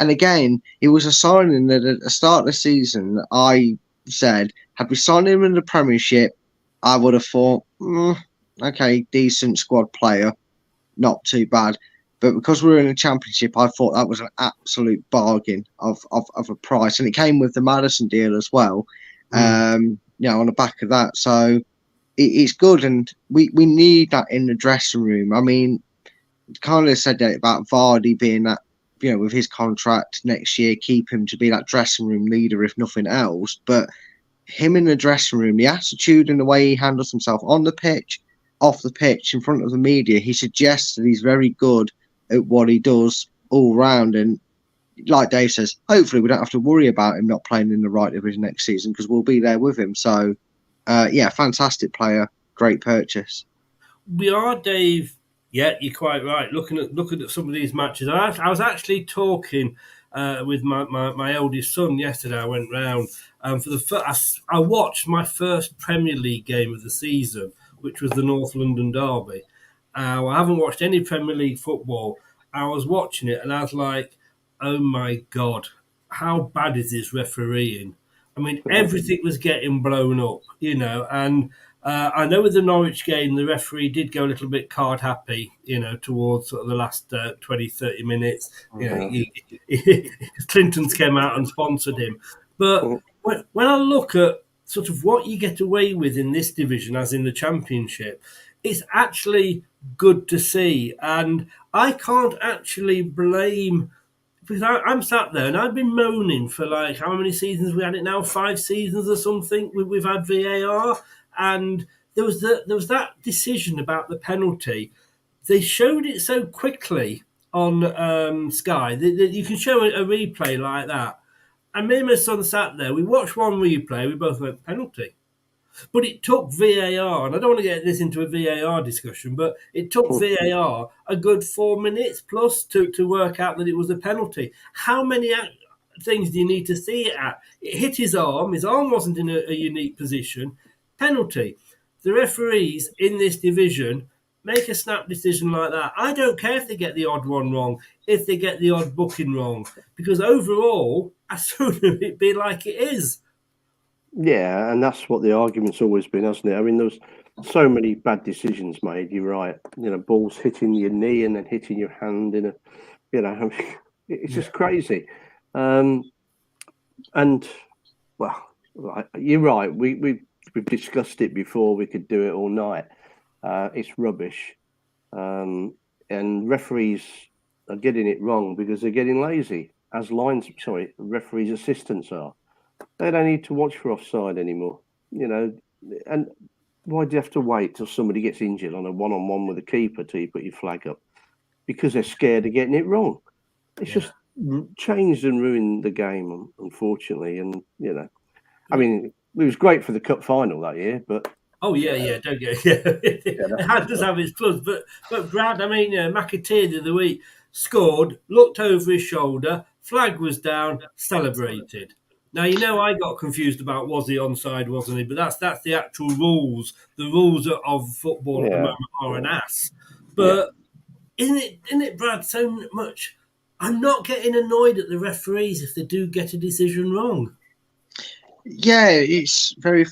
And again, it was a signing that at the start of the season, I said, had we signed him in the Premiership, I would have thought, okay, decent squad player, not too bad. But because we were in the Championship, I thought that was an absolute bargain of a price. And it came with the Maddison deal as well, on the back of that. So it's good. And we need that in the dressing room. I mean, kind of said that about Vardy being that, with his contract next year, keep him to be that dressing room leader, if nothing else. But him in the dressing room, the attitude and the way he handles himself on the pitch, off the pitch, in front of the media, he suggests that he's very good at what he does all round. And like Dave says, hopefully we don't have to worry about him not playing in the right division next season because we'll be there with him. So, fantastic player, great purchase. We are, Dave. Yeah, you're quite right. Looking at some of these matches, I was actually talking with my eldest son yesterday. I went round for the first. I watched my first Premier League game of the season, which was the North London derby. I haven't watched any Premier League football. I was watching it and I was like, "Oh my God, how bad is this refereeing?" I mean, everything was getting blown up, and. I know with the Norwich game, the referee did go a little bit card happy, towards sort of the last 20, 30 minutes. Clinton's came out and sponsored him. But when I look at sort of what you get away with in this division, as in the Championship, it's actually good to see. And I can't actually blame... Because I'm sat there and I've been moaning for how many seasons we had it now? 5 seasons or something. We've had VAR. And there was that decision about the penalty. They showed it so quickly on Sky that you can show a replay like that. And me and my son sat there. We watched one replay. We both went penalty. But it took VAR, and I don't want to get this into a VAR discussion, but it took VAR a good 4 minutes plus to work out that it was a penalty. How many things do you need to see it at? It hit his arm. His arm wasn't in a unique position. Penalty. The referees in this division make a snap decision like that. I don't care if they get the odd one wrong, if they get the odd booking wrong, because overall, I'd sooner it be like it is. Yeah, and that's what the argument's always been, hasn't it? I mean, there's so many bad decisions made. You're right. Balls hitting your knee and then hitting your hand it's just crazy. And well, you're right. We've discussed it before. We could do it all night. It's rubbish. And referees are getting it wrong because they're getting lazy, as referees' assistants are. They don't need to watch for offside anymore, And why do you have to wait till somebody gets injured on a one-on-one with a keeper till you put your flag up? Because they're scared of getting it wrong. It's just changed and ruined the game, unfortunately. And, I mean, it was great for the cup final that year, but... Oh, don't get it does have its plus. But Brad, I mean, McAteer the other week scored, looked over his shoulder, flag was down, celebrated. Now, I got confused about was he onside, wasn't he? But that's the actual rules. The rules of football at the moment are an ass. But isn't it, Brad, so much? I'm not getting annoyed at the referees if they do get a decision wrong. Yeah, it's very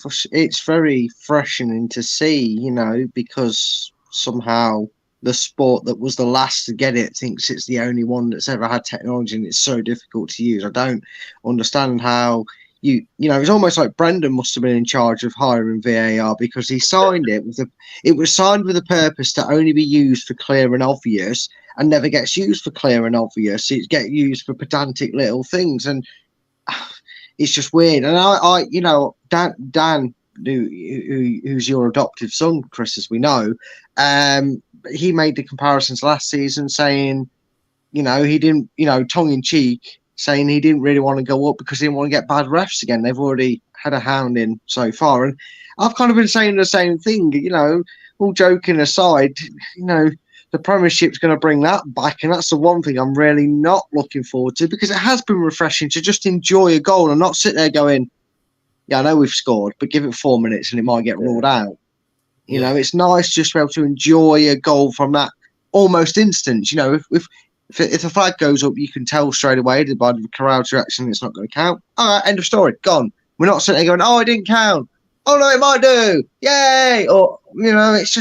freshening to see, because somehow the sport that was the last to get it thinks it's the only one that's ever had technology and it's so difficult to use. I don't understand how it's almost like Brendan must have been in charge of hiring VAR because he signed it it was signed with a purpose to only be used for clear and obvious and never gets used for clear and obvious. It gets used for pedantic little things and it's just weird. And Dan, who's your adoptive son, Chris, as we know, he made the comparisons last season saying, he didn't, tongue in cheek, saying he didn't really want to go up because he didn't want to get bad refs again. They've already had a hound in so far. And I've kind of been saying the same thing, all joking aside, the Premiership's going to bring that back. And that's the one thing I'm really not looking forward to because it has been refreshing to just enjoy a goal and not sit there going, yeah, I know we've scored, but give it 4 minutes and it might get ruled out. You know, it's nice just to be able to enjoy a goal from that almost instant. You know, if a flag goes up, you can tell straight away by the crowd's reaction it's not going to count. All right, end of story, gone. We're not sitting there going, oh, it didn't count. Oh, no, it might do. Yay. Or, you know, it's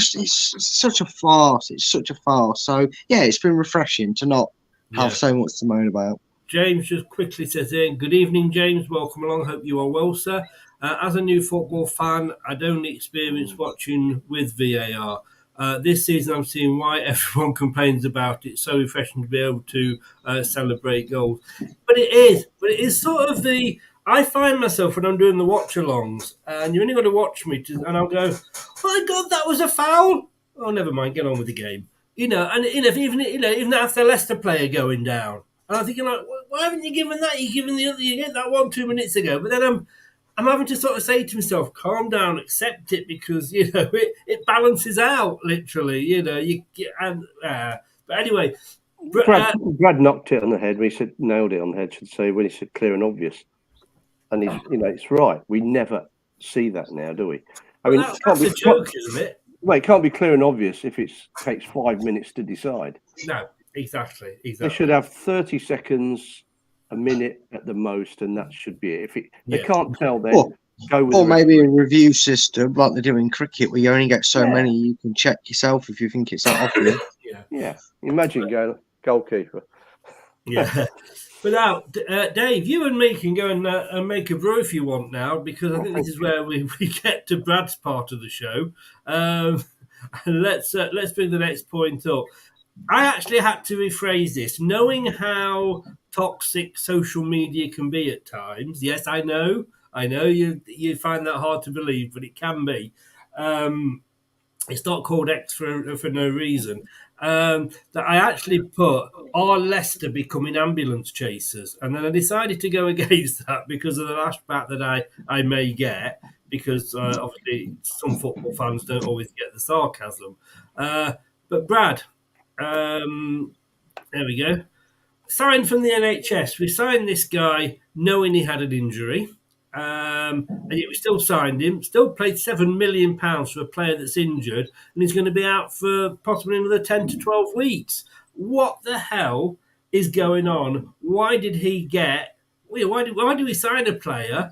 such a farce. It's such a farce. So, yeah, it's been refreshing to not have so much to moan about. James just quickly says in, good evening, James. Welcome along. Hope you are well, sir. As a new football fan, I'd only experienced watching with VAR. This season, I'm seeing why everyone complains about it. It's so refreshing to be able to celebrate goals. But it is sort of I find myself when I'm doing the watch-alongs, and you're only going to watch me, and I'll go, oh my God, that was a foul. Oh, never mind, get on with the game. You know, and even after the Leicester player going down, and I'm thinking, like, why haven't you given that? You get that one 2 minutes ago. But then I'm having to sort of say to myself, calm down, accept it, because, you know, it balances out, literally, you know. But anyway. Brad knocked it on the head. When he said nailed it on the head, should say, when he said clear and obvious. And it's right. We never see that now, do we? I mean, that's a joke, isn't it? Well, it can't be clear and obvious if it takes 5 minutes to decide. No, exactly. They should have 30 seconds, a minute at the most, and that should be it. They can't tell, then go with. Or maybe a review system like they do in cricket, where you only get so many. You can check yourself if you think it's that obvious. Yeah. Imagine goalkeeper. Yeah. But now, Dave, you and me can go and make a brew if you want now, because I think this is where we get to Brad's part of the show. Let's bring the next point up. I actually had to rephrase this, knowing how toxic social media can be at times. Yes, I know you find that hard to believe, but it can be. It's not called X for no reason. That I actually put, are Leicester becoming ambulance chasers? And then I decided to go against that because of the lashback that I may get, because obviously some football fans don't always get the sarcasm. But Brad, there we go. Signed from the NHS. We signed this guy knowing he had an injury. And yet we still signed him, still paid £7 million for a player that's injured, and he's going to be out for possibly another 10 to 12 weeks. What the hell is going on? Why did he get... Why do we sign a player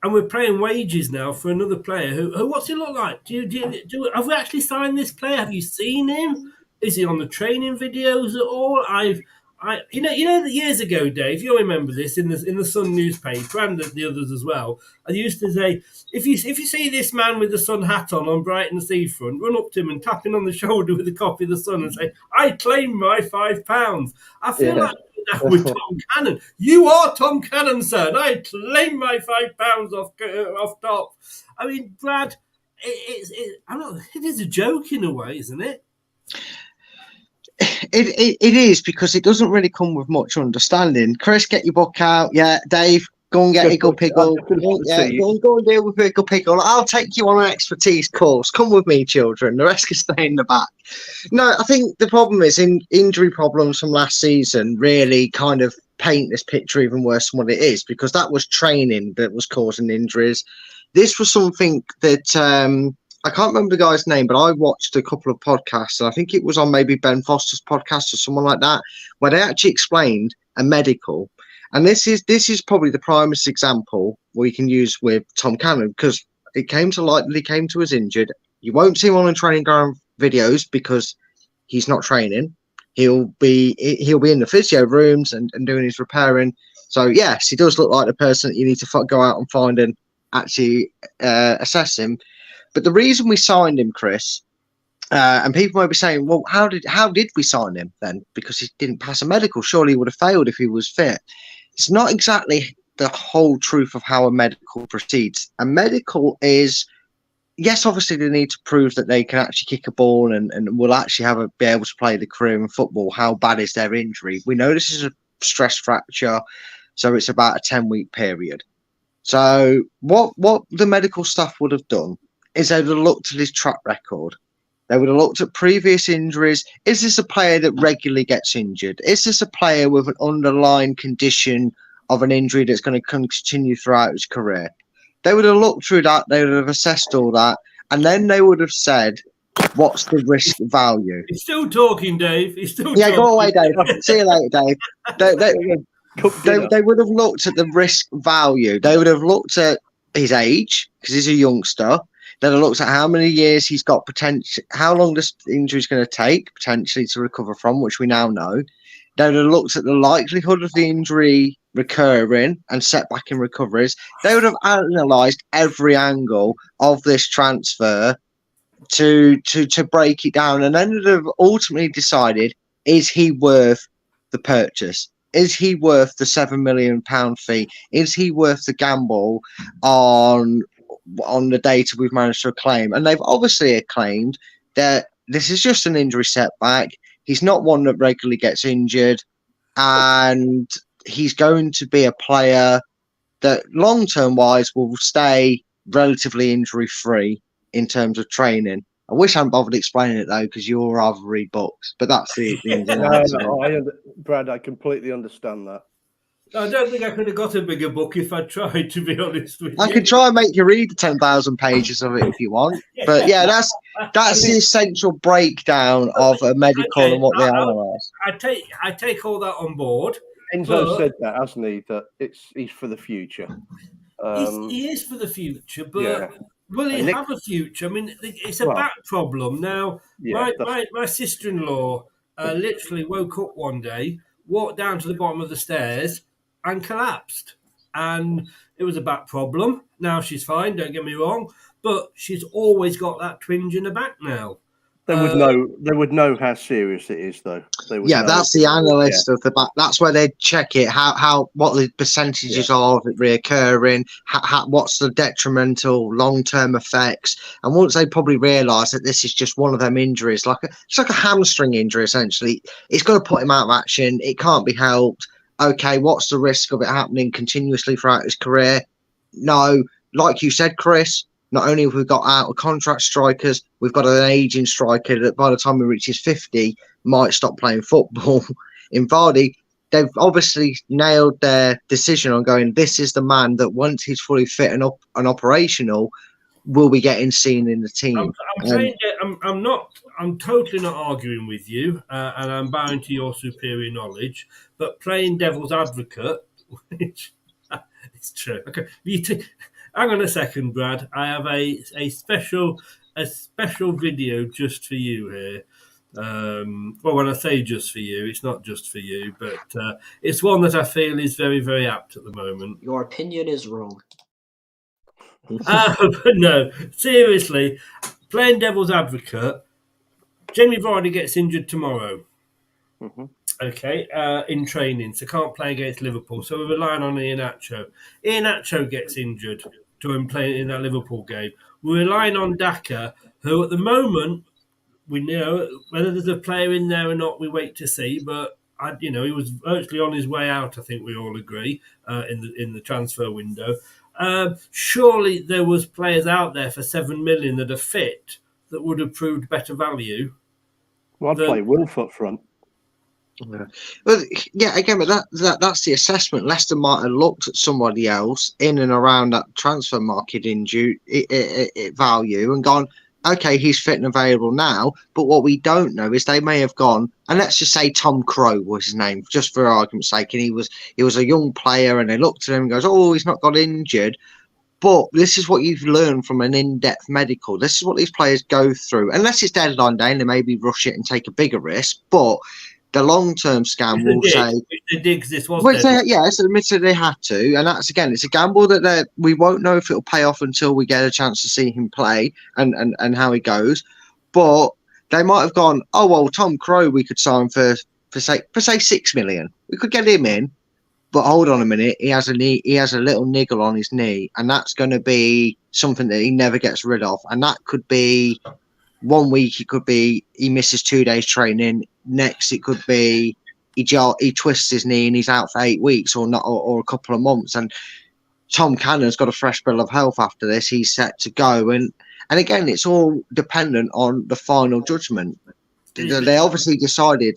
and we're paying wages now for another player who what's he look like? Have we actually signed this player? Have you seen him? Is he on the training videos at all? You know that years ago, Dave, you'll remember this in the Sun newspaper and the others as well. I used to say, if you see this man with the Sun hat on Brighton seafront, run up to him and tap him on the shoulder with a copy of the Sun and say, "I claim my £5." I feel like that with Tom Cannon. You are Tom Cannon, sir. And I claim my £5 off top. I mean, Brad, it is a joke in a way, isn't it? It is, because it doesn't really come with much understanding. Chris, get your book out. Yeah, Dave, go and get Iggle Piggle. Go and deal with Iggle Piggle. I'll take you on an expertise course. Come with me, children. The rest can stay in the back. No, I think the problem is injury problems from last season really kind of paint this picture even worse than what it is, because that was training that was causing injuries. This was something that... I can't remember the guy's name, but I watched a couple of podcasts, and I think it was on maybe Ben Foster's podcast or someone like that, where they actually explained a medical. And this is probably the primest example we can use with Tom Cannon, because it came to light that he came to us injured. You won't see him on the training ground videos because he's not training. He'll be in the physio rooms and doing his repairing. So yes, he does look like the person that you need to go out and find and actually assess him. But the reason we signed him, Chris, and people might be saying, well, how did we sign him then? Because he didn't pass a medical. Surely he would have failed if he was fit. It's not exactly the whole truth of how a medical proceeds. A medical is, yes, obviously they need to prove that they can actually kick a ball and will actually be able to play the career in football. How bad is their injury? We know this is a stress fracture, so it's about a 10-week period. So what the medical staff would have done is they would have looked at his track record. They would have looked at previous injuries. Is this a player that regularly gets injured? Is this a player with an underlying condition of an injury that's going to continue throughout his career? They would have looked through that. They would have assessed all that. and then they would have said, what's the risk value? He's still talking, Dave. He's still Yeah, talking. go away, Dave. See you later, Dave. They would have looked at the risk value. They would have looked at his age, because he's a youngster. They'd have looked at how many years he's got potential, how long this injury is going to take potentially to recover from, which we now know. They would have looked at the likelihood of the injury recurring and setback in recoveries. They would have analysed every angle of this transfer to break it down, and then would have ultimately decided: is he worth the purchase? Is he worth the £7 million fee? Is he worth the gamble on the data we've managed to acclaim? And they've obviously acclaimed that this is just an injury setback. He's not one that regularly gets injured, and he's going to be a player that long-term wise will stay relatively injury-free in terms of training. I wish I hadn't bothered explaining it though, because you'll rather read books. But that's the Brad, I completely understand that. I don't think I could have got a bigger book if I tried, to be honest with you. I could try and make you read the 10,000 pages of it if you want. But yeah, that's the essential breakdown of a medical and what they analyse. I take all that on board. Enzo said that, hasn't he? That he's for the future. He is for the future, but will he have a future? I mean, it's a back problem now. My sister-in-law literally woke up one day, walked down to the bottom of the stairs, and collapsed. And it was a back problem. Now she's fine, don't get me wrong, but she's always got that twinge in the back now. They would know how serious it is, though. That's the analyst of the back. That's where they check it. What the percentages are of it reoccurring. What's the detrimental long-term effects? And once they probably realise that this is just one of them injuries, it's like a hamstring injury essentially. It's got to put him out of action. It can't be helped. Okay, what's the risk of it happening continuously throughout his career? No, like you said, Chris. Not only have we got out of contract strikers, we've got an aging striker that by the time he reaches 50 might stop playing football. In Vardy, they've obviously nailed their decision on going, this is the man that once he's fully fit and operational, will be getting seen in the team. I'm totally not arguing with you, and I'm bowing to your superior knowledge, but playing devil's advocate, which it's true. Okay, hang on a second, Brad. I have a special video just for you here. Well, when I say just for you, it's not just for you, but it's one that I feel is very, very apt at the moment. Your opinion is wrong. But no, seriously, playing devil's advocate, Jamie Vardy gets injured tomorrow. Mm-hmm. Okay, in training, so can't play against Liverpool. So we're relying on Iheanacho. Iheanacho gets injured to him playing in that Liverpool game. We're relying on Daka, who at the moment, we know whether there's a player in there or not, we wait to see. But he was virtually on his way out. I think we all agree in the transfer window. Surely there was players out there for $7 million that are fit that would have proved better value. Well, I'd play Wilf up front. Yeah. But yeah, again, but that's the assessment. Leicester might have looked at somebody else in and around that transfer market value and gone, okay, he's fit and available now. But what we don't know is they may have gone, and let's just say Tom Crowe was his name, just for argument's sake, and he was a young player, and they looked at him and goes, oh, he's not got injured. But this is what you've learned from an in-depth medical. This is what these players go through. Unless it's deadline day and they maybe rush it and take a bigger risk, but the long-term scam will say... Yes, admittedly they had to. And that's, again, it's a gamble that we won't know if it'll pay off until we get a chance to see him play and how he goes. But they might have gone, oh, well, Tom Crowe we could sign for say $6 million. We could get him in. But hold on a minute, he has a little niggle on his knee, and that's going to be something that he never gets rid of. And that could be 1 week, it could be he misses 2 days training. Next, it could be he twists his knee and he's out for 8 weeks or not, or a couple of months. And Tom Cannon's got a fresh bill of health after this. He's set to go. And again, it's all dependent on the final judgment. They obviously decided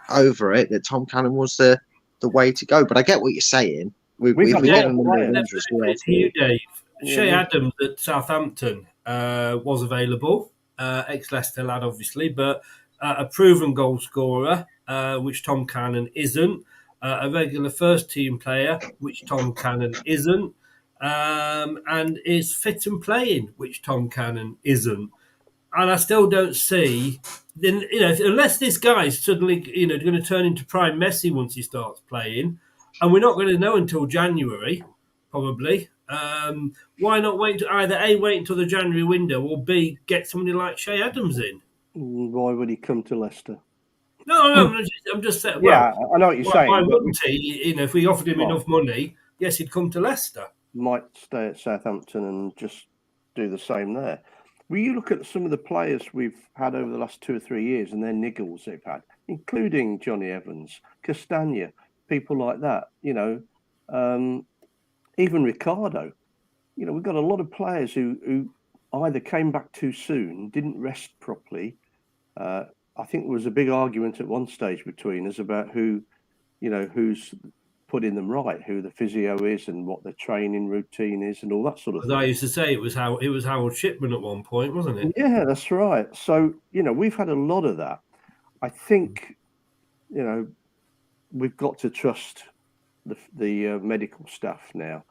over it that Tom Cannon was the way to go. But I get what you're saying. We've got you, Dave. Shay Adams at Southampton was available, ex-Leicester lad, obviously, but a proven goal scorer, which Tom Cannon isn't, a regular first-team player, which Tom Cannon isn't, and is fit and playing, which Tom Cannon isn't. And I still don't see, then unless this guy's suddenly going to turn into prime Messi once he starts playing, and we're not going to know until January, probably. Why not wait to either A, wait until the January window, or B, get somebody like Shay Adams in? Why would he come to Leicester? No, I'm just saying. Yeah, I know what you're saying. Why wouldn't he? If we offered him enough money, yes, he'd come to Leicester. Might stay at Southampton and just do the same there. Will you look at some of the players we've had over the last 2 or 3 years and their niggles they've had, including Johnny Evans, Castagna, people like that, even Ricardo. We've got a lot of players who either came back too soon, didn't rest properly. I think there was a big argument at one stage between us about who's putting them right, who the physio is and what the training routine is and all that sort of thing. I used to say it was Harold Shipman at one point, wasn't it? Yeah, that's right. So, we've had a lot of that. I think, we've got to trust the medical staff now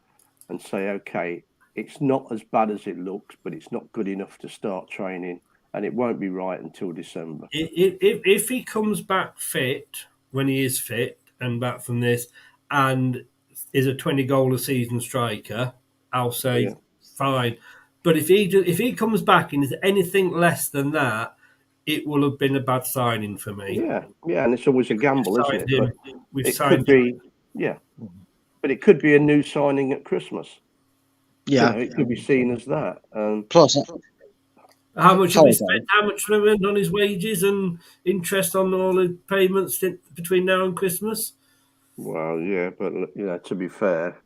and say, okay, it's not as bad as it looks, but it's not good enough to start training, and it won't be right until December. If he comes back fit, when he is fit and back from this, and is a 20-goal a season striker, I'll say fine. But if he comes back and is anything less than that, it will have been a bad signing for me. Yeah, and it's always a gamble, isn't it? We've signed him. But it could be a new signing at Christmas. Yeah, it could be seen as that. Plus, how much have we spent? How much have we spent on his wages and interest on all the payments between now and Christmas? Well, yeah, but to be fair,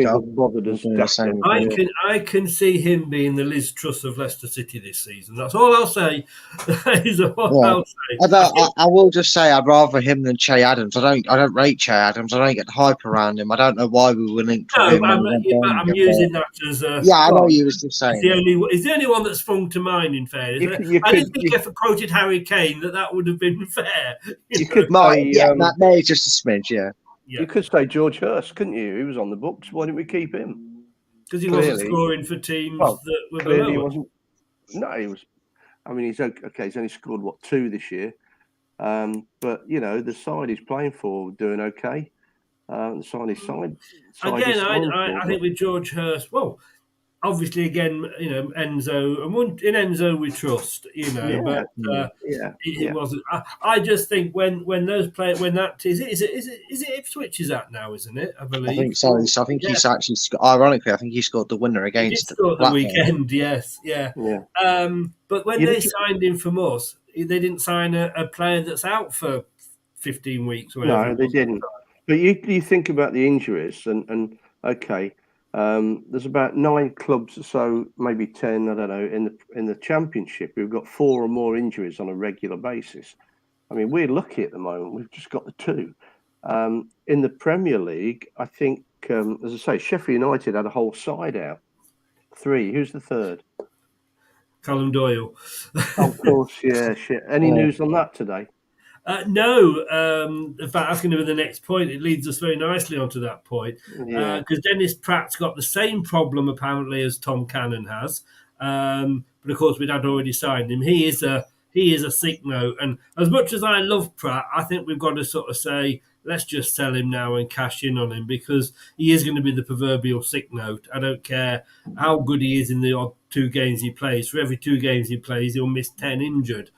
bothered I can see him being the Liz Truss of Leicester City this season. That's all I'll say. I'll say. I will just say I'd rather him than Che Adams. I don't rate Che Adams. I don't get the hype around him. I don't know why we were linked to him. I'm using that as a. Yeah, I know you was just saying. He's the only one that sprung to mind. In fairness, I didn't think if I quoted Harry Kane that would have been fair. You could that may just a smidge, yeah. You could say George Hurst, couldn't you? He was on the books. Why didn't we keep him? Because he wasn't scoring for teams that were below. He wasn't. No, he was. I mean, he's okay. He's only scored 2 this year, but the side he's playing for doing okay. The side. Again, I think with George Hurst, well, obviously, again, Enzo, and in Enzo we trust, but it wasn't. I just think when those players, when that is it Ipswich is at now, isn't it? I believe. I think so. So I think he's actually, ironically, I think he scored the winner against the weekend. Yes, yeah. But when they signed him from us, they didn't sign a player that's out for 15 weeks. Or whatever. No, they didn't. But you think about the injuries, and okay. There's about 9 clubs or so, maybe 10, I don't know, in the championship who've got 4 or more injuries on a regular basis. I mean, we're lucky at the moment. We've just got the 2. In the Premier League, I think, as I say, Sheffield United had a whole side out. 3. Who's the third? Callum Doyle. Of course, yeah. Shit. Any news on that today? No. In fact, that's going to be the next point. It leads us very nicely onto that point. Because Dennis Pratt's got the same problem, apparently, as Tom Cannon has. But, of course, we'd had already signed him. He is a sick note. And as much as I love Pratt, I think we've got to sort of say, let's just sell him now and cash in on him, because he is going to be the proverbial sick note. I don't care how good he is in the odd 2 games he plays. For every 2 games he plays, he'll miss 10 injured.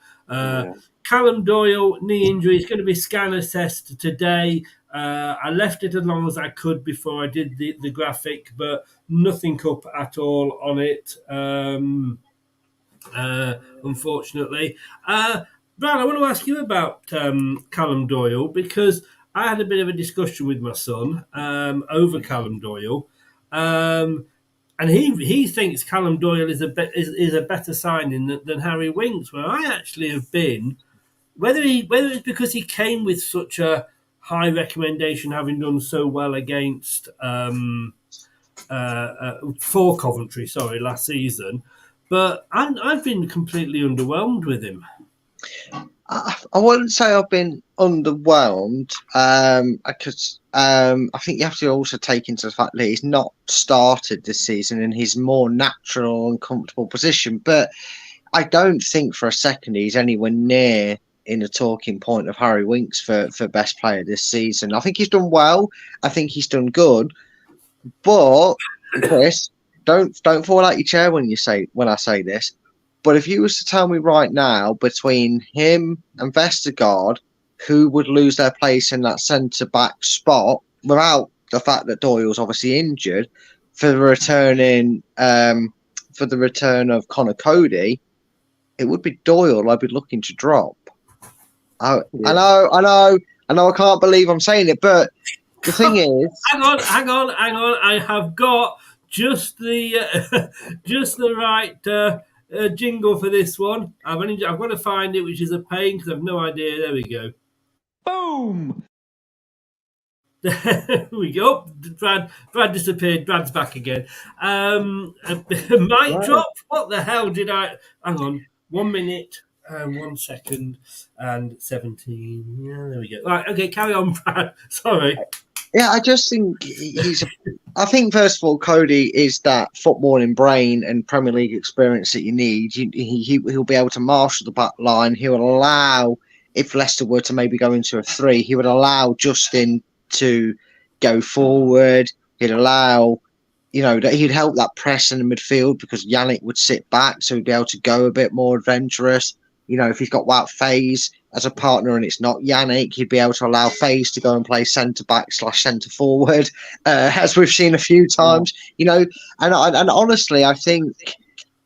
Callum Doyle, knee injury, is going to be scan assessed today. I left it as long as I could before I did the graphic, but nothing up at all on it, unfortunately. Brad, I want to ask you about Callum Doyle, because I had a bit of a discussion with my son over Callum Doyle. And he thinks Callum Doyle is a better signing than Harry Winks, where I actually have been. Whether it's because he came with such a high recommendation, having done so well against for Coventry, last season. But I've been completely underwhelmed with him. I wouldn't say I've been underwhelmed, because I think you have to also take into the fact that he's not started this season in his more natural and comfortable position. But I don't think for a second he's anywhere near in the talking point of Harry Winks for best player this season. I think he's done well. I think he's done good. But Chris, don't fall out your chair when I say this. But if you was to tell me right now between him and Vestergaard, who would lose their place in that centre back spot, without the fact that Doyle's obviously injured, for the return of Connor Cody, it would be Doyle I'd be looking to drop. I know, I can't believe I'm saying it, but the thing is, hang on. I have got just the right jingle for this one. I've got to find it, which is a pain because I've no idea. There we go. Boom! There we go. Brad disappeared. Brad's back again. Mic drop. What the hell did I? Hang on. 1 minute and 1 second and 17. Yeah, there we go. Right. Okay. Carry on, Brad. Sorry. Yeah, I just think I think first of all, Cody is that footballing brain and Premier League experience that you need. He'll be able to marshal the back line. He would allow, if Leicester were to maybe go into a 3, he would allow Justin to go forward. He'd allow, that he'd help that press in the midfield because Yannick would sit back, so he'd be able to go a bit more adventurous. If he's got Wout Faze as a partner and it's not Yannick, he'd be able to allow Faze to go and play centre back / centre forward, as we've seen a few times. And honestly, I think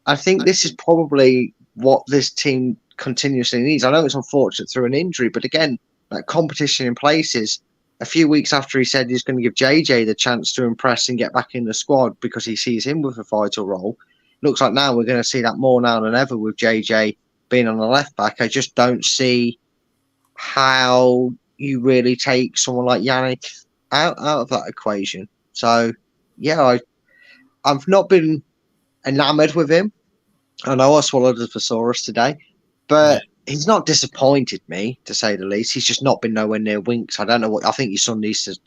this is probably what this team continuously needs. I know it's unfortunate through an injury, but again, that competition in places. A few weeks after he said he's going to give JJ the chance to impress and get back in the squad because he sees him with a vital role, looks like now we're going to see that more now than ever with JJ being on the left back. I just don't see how you really take someone like Yannick out of that equation. So, yeah, I've not been enamoured with him. I know I swallowed a thesaurus today, but he's not disappointed me, to say the least. He's just not been nowhere near Winks. I don't know what. I think your son needs to.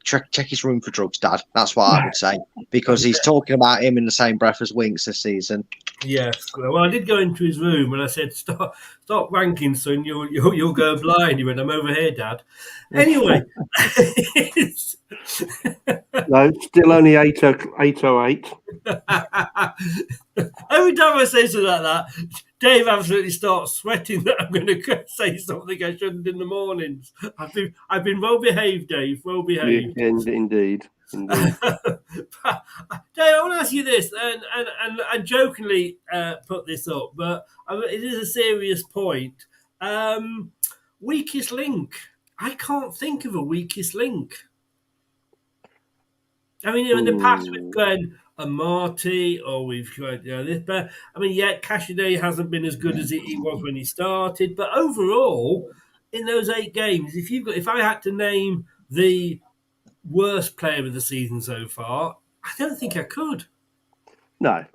Check his room for drugs, Dad. That's what I would say, because he's talking about him in the same breath as Winks this season. Yes. Well, I did go into his room and I said, "Stop wanking, son. You'll go blind." He went, "I'm over here, Dad." Anyway, no, still only 8:08. Every time I say something like that, Dave absolutely starts sweating that I'm going to say something I shouldn't in the mornings. I've been well behaved, Dave. Well behaved. Yeah, indeed. Dave, I want to ask you this, and I jokingly put this up, but it is a serious point. Weakest link. I can't think of a weakest link. I mean, in the past we've gone a Marty, or we've got this, but I mean, Cashiday hasn't been as good as he was when he started. But overall, in those 8 games, if I had to name the worst player of the season so far, I don't think I could. No.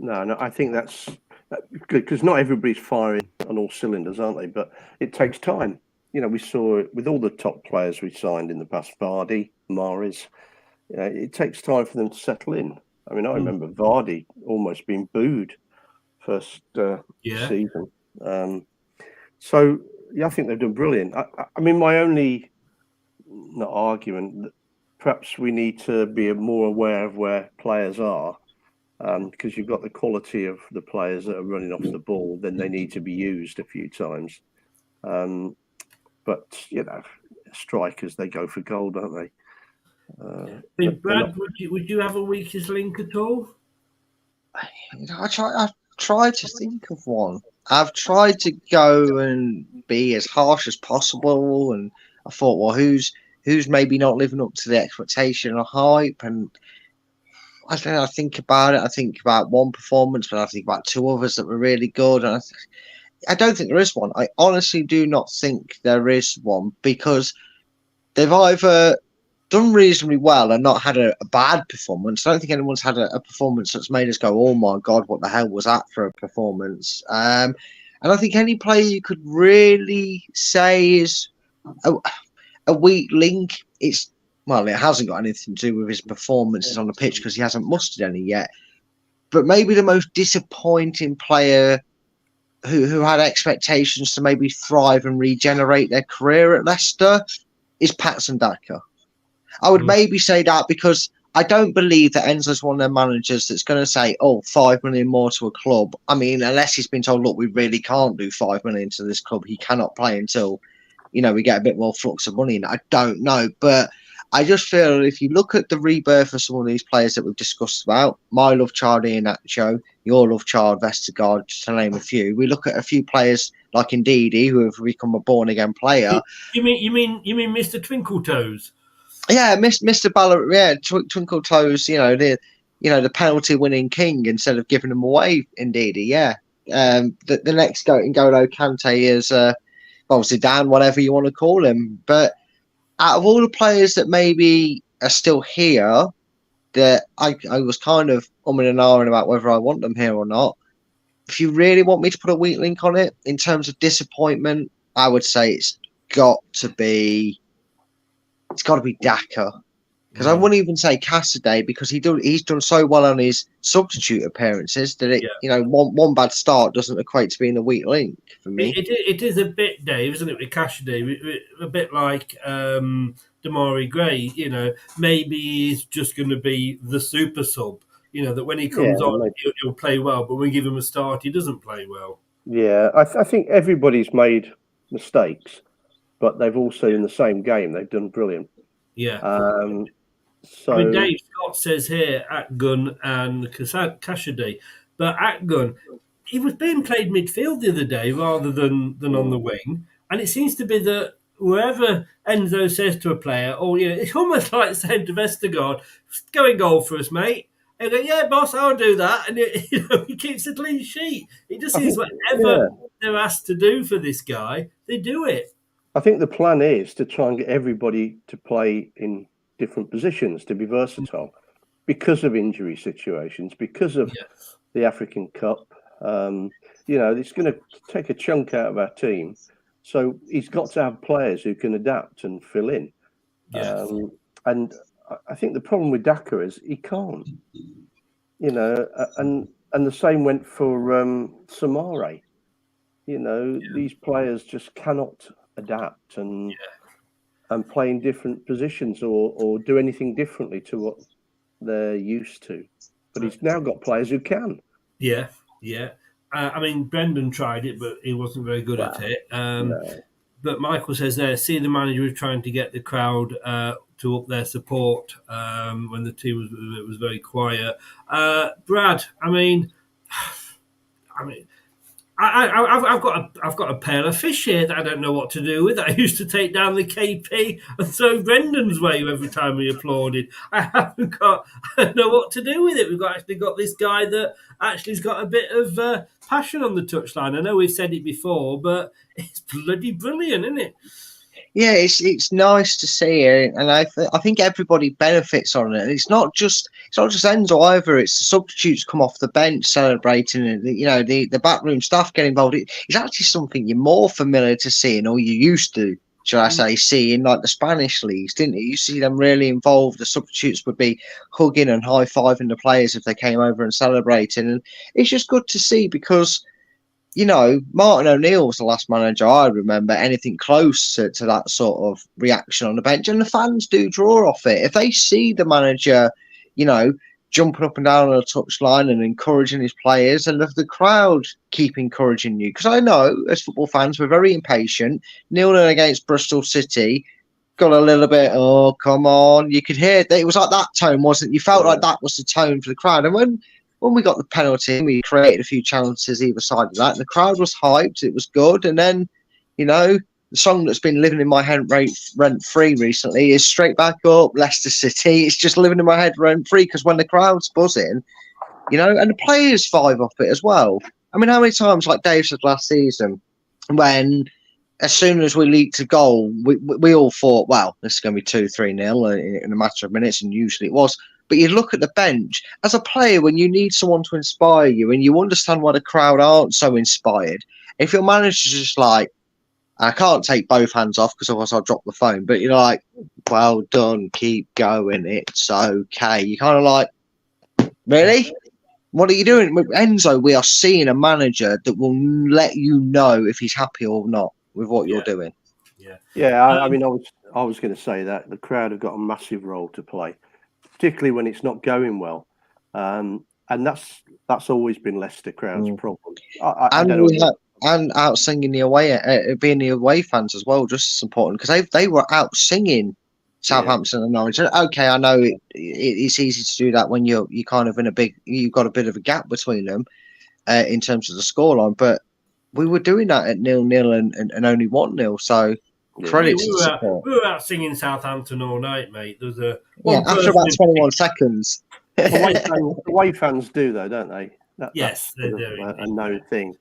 I think that's good because not everybody's firing on all cylinders, aren't they? But it takes time. We saw it with all the top players we signed in the past, Vardy, Mahrez. It takes time for them to settle in. I mean, I remember Vardy almost being booed first season. So, I think they've done brilliant. I mean, my only argument, perhaps we need to be more aware of where players are, because you've got the quality of the players that are running off the ball, then they need to be used a few times. But, strikers, they go for goal, don't they? Brad, would you have a weakest link at all? I've tried to think of one. I've tried to go and be as harsh as possible, and I thought, well, who's maybe not living up to the expectation or hype? And I don't know. I think about it. I think about one performance, but I think about 2 others that were really good. And I don't think there is one. I honestly do not think there is one, because they've either done reasonably well and not had a bad performance. I don't think anyone's had a performance that's made us go, oh my God, what the hell was that for a performance? And I think any player you could really say is a weak link. It hasn't got anything to do with his performances on the pitch because he hasn't mustered any yet. But maybe the most disappointing player who had expectations to maybe thrive and regenerate their career at Leicester is Patson Daka. I would maybe say that because I don't believe that Enzo's one of their managers that's going to say, 5 million more to a club. I mean, unless he's been told, look, we really can't do 5 million to this club. He cannot play until, we get a bit more flux of money. And I don't know. But I just feel if you look at the rebirth of some of these players that we've discussed about, my love child Iheanacho, your love child Vestergaard, just to name a few. We look at a few players like Ndidi who have become a born again player. You mean Mr. Twinkle Toes? Yeah, Mr. Ballard, Twinkle Toes. The penalty winning king instead of giving them away. Ndidi, yeah. The next goat in N'Golo Kante is Zidane, whatever you want to call him, but. Out of all the players that maybe are still here, that I was kind of umming and ahhing about whether I want them here or not. If you really want me to put a weak link on it, in terms of disappointment, I would say it's got to be Daka. Because I wouldn't even say Cassidy because he's done so well on his substitute appearances that one bad start doesn't equate to being a weak link for me. It is a bit, Dave, isn't it, with Cassidy? A bit like Damari Gray. Maybe he's just going to be the super sub. That when he comes on, he'll play well, but when we give him a start, he doesn't play well. Yeah, I think everybody's made mistakes, but they've also in the same game they've done brilliant. Yeah. So Dave Scott says here Atgun and Cassidy, but Atgun, he was being played midfield the other day rather than on the wing, and it seems to be that wherever Enzo says to a player, it's almost like saying to Vestergaard, "Go and goal for us, mate." And go, "Yeah, boss, I'll do that," and he keeps a clean sheet. It just seems whatever they're asked to do for this guy, they do it. I think the plan is to try and get everybody to play in different positions, to be versatile because of injury situations, because of the African Cup. It's going to take a chunk out of our team. So he's got to have players who can adapt and fill in. Yes. And I think the problem with Daka is he can't, and the same went for Samare. These players just cannot adapt and play in different positions or do anything differently to what they're used to. But he's now got players who can. Yeah. Brendan tried it, but he wasn't very good at it. No. But Michael says there, see the manager was trying to get the crowd to up their support when the team was very quiet. Brad, I've got a pail of fish here that I don't know what to do with. I used to take down the KP and throw Brendan's way every time we applauded. I don't know what to do with it. We've actually got this guy that actually's got a bit of passion on the touchline. I know we've said it before, but it's bloody brilliant, isn't it? Yeah, it's nice to see it, and I think everybody benefits on it. It's not just Enzo either. It's the substitutes come off the bench celebrating, and the backroom staff get involved. It's actually something you're more familiar to seeing, or you used to, shall I say, see in like the Spanish leagues, didn't you? You see them really involved. The substitutes would be hugging and high fiving the players if they came over and celebrating, and it's just good to see because. Martin O'Neill was the last manager I remember anything close to that sort of reaction on the bench. And the fans do draw off it. If they see the manager, jumping up and down on a touchline and encouraging his players, and the crowd keep encouraging you. Because I know, as football fans, we're very impatient. 0-0 against Bristol City, got a little bit, oh, come on. You could hear that it was like that tone, wasn't it? You felt like that was the tone for the crowd. And when we got the penalty, we created a few chances either side of that. And the crowd was hyped. It was good. And then, the song that's been living in my head rent-free recently is Straight Back Up, Leicester City. It's just living in my head rent-free because when the crowd's buzzing, and the players vibe off it as well. How many times, like Dave said last season, when as soon as we leaked a goal, we all thought, well, this is going to be 2-3-0 in a matter of minutes, and usually it was. But you look at the bench as a player when you need someone to inspire you, and you understand why the crowd aren't so inspired. If your manager's just like, I can't take both hands off because otherwise I'll drop the phone. But you're like, well done, keep going, it's okay. You kind of like, really? What are you doing? With Enzo, we are seeing a manager that will let you know if he's happy or not with what you're doing. Yeah. I mean, I was going to say that the crowd have got a massive role to play, particularly when it's not going well, and that's always been Leicester crowd's problem. I don't know. And out singing the away, being the away fans as well, just as important because they were out singing Southampton and Norwich. Okay, I know it's easy to do that when you're kind of you've got a bit of a gap between them in terms of the scoreline, but we were doing that at 0-0 and only 1-0. So credit to the support. We were out singing Southampton all night, mate. There was after about 21 seconds. Away fans do though, don't they? Yes, they do. A known thing.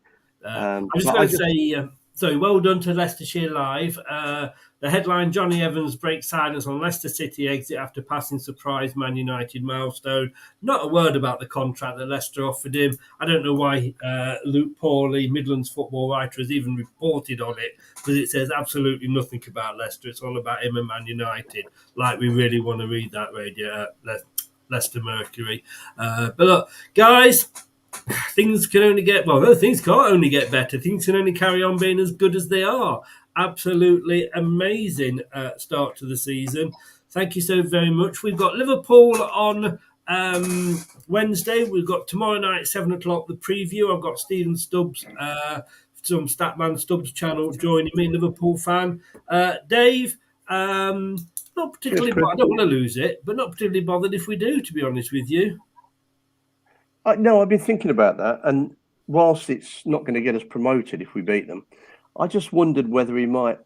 I'm just going to say, so well done to Leicestershire Live. The headline, Johnny Evans breaks silence on Leicester City exit after passing surprise Man United milestone. Not a word about the contract that Leicester offered him. I don't know why Luke Pawley, Midlands football writer, has even reported on it, because it says absolutely nothing about Leicester. It's all about him and Man United, like we really want to read that radio Leicester Mercury. But look, guys, things can only get, things can't only get better. Things can only carry on being as good as they are. Absolutely amazing start to the season. Thank you so very much. We've got Liverpool on Wednesday. We've got tomorrow night at 7 o'clock, the preview. I've got Stephen Stubbs from Statman Stubbs channel joining me, Liverpool fan. Dave, not particularly, I don't want to lose it, but not particularly bothered if we do, to be honest with you. No, I've been thinking about that, and whilst it's not going to get us promoted if we beat them, I just wondered whether he might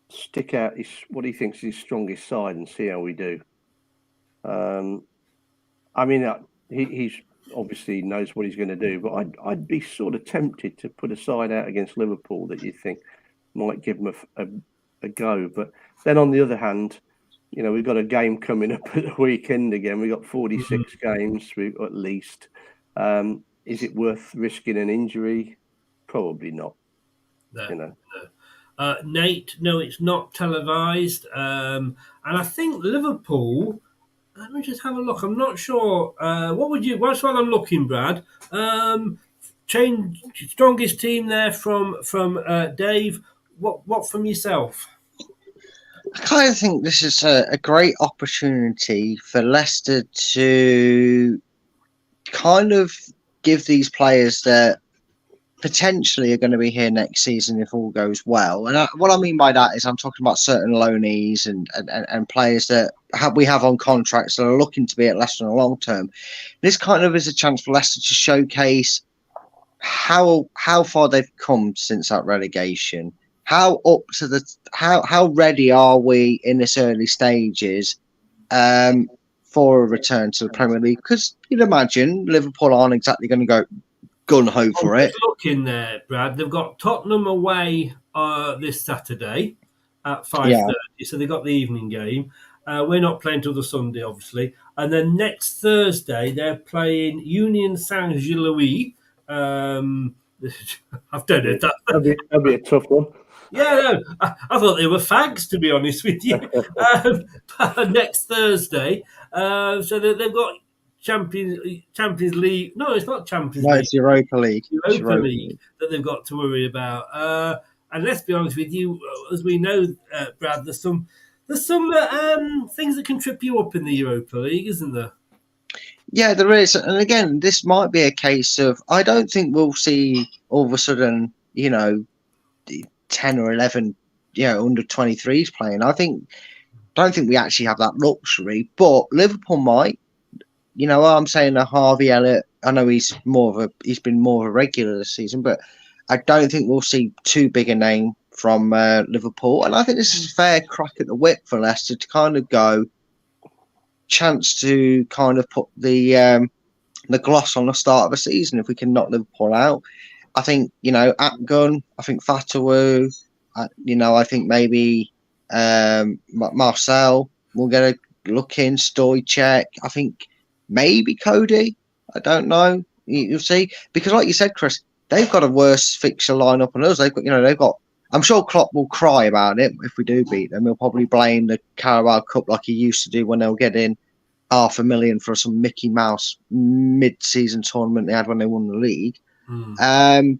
stick out what he thinks is his strongest side and see how we do. I mean, he's obviously knows what he's going to do, but I'd be sort of tempted to put a side out against Liverpool that you think might give them a go. But then on the other hand, you know, we've got a game coming up at the weekend again. We've got 46 games at least. Is it worth risking an injury? Probably not. No. Nate, no, it's not televised. And I think Liverpool, let me just have a look. I'm not sure. Whilst while I'm looking, Brad, change strongest team there from Dave. What from yourself? I kind of think this is a great opportunity for Leicester to kind of give these players that potentially are going to be here next season if all goes well. And what I mean by that is I'm talking about certain loanees and players that we have on contracts that are looking to be at Leicester in the long term. This kind of is a chance for Leicester to showcase how far they've come since that relegation. How ready are we in this early stages for a return to the Premier League? Because you'd imagine Liverpool aren't exactly going to go gun-ho for it. Looking there, Brad, they've got Tottenham away this Saturday at 5:30, so they've got the evening game. We're not playing till the Sunday, obviously. And then next Thursday, they're playing Union Saint-Gilloise. I've done it. That'd be a tough one. Yeah, no, I thought they were fags, to be honest with you. Next Thursday. So they've got Champions League. No, it's not Champions League. It's Europa League. Europa League that they've got to worry about. And let's be honest with you, as we know, Brad, there's some things that can trip you up in the Europa League, isn't there? Yeah, there is. And again, this might be a case of, I don't think we'll see all of a sudden, 10 or 11, under 23s playing. I don't think we actually have that luxury, but Liverpool might. I'm saying a Harvey Elliott. I know he's been more of a regular this season, but I don't think we'll see too big a name from Liverpool. And I think this is a fair crack at the whip for Leicester to kind of go, chance to kind of put the gloss on the start of a season if we can knock Liverpool out. I think, Atgun, I think Fatawu, I think maybe Marcel will get a look in. Stoichek. I think maybe Cody. I don't know. You'll see, because like you said, Chris, they've got a worse fixture lineup than us. They've got. I'm sure Klopp will cry about it if we do beat them. He'll probably blame the Carabao Cup like he used to do when they'll get in $500,000 for some Mickey Mouse mid-season tournament they had when they won the league.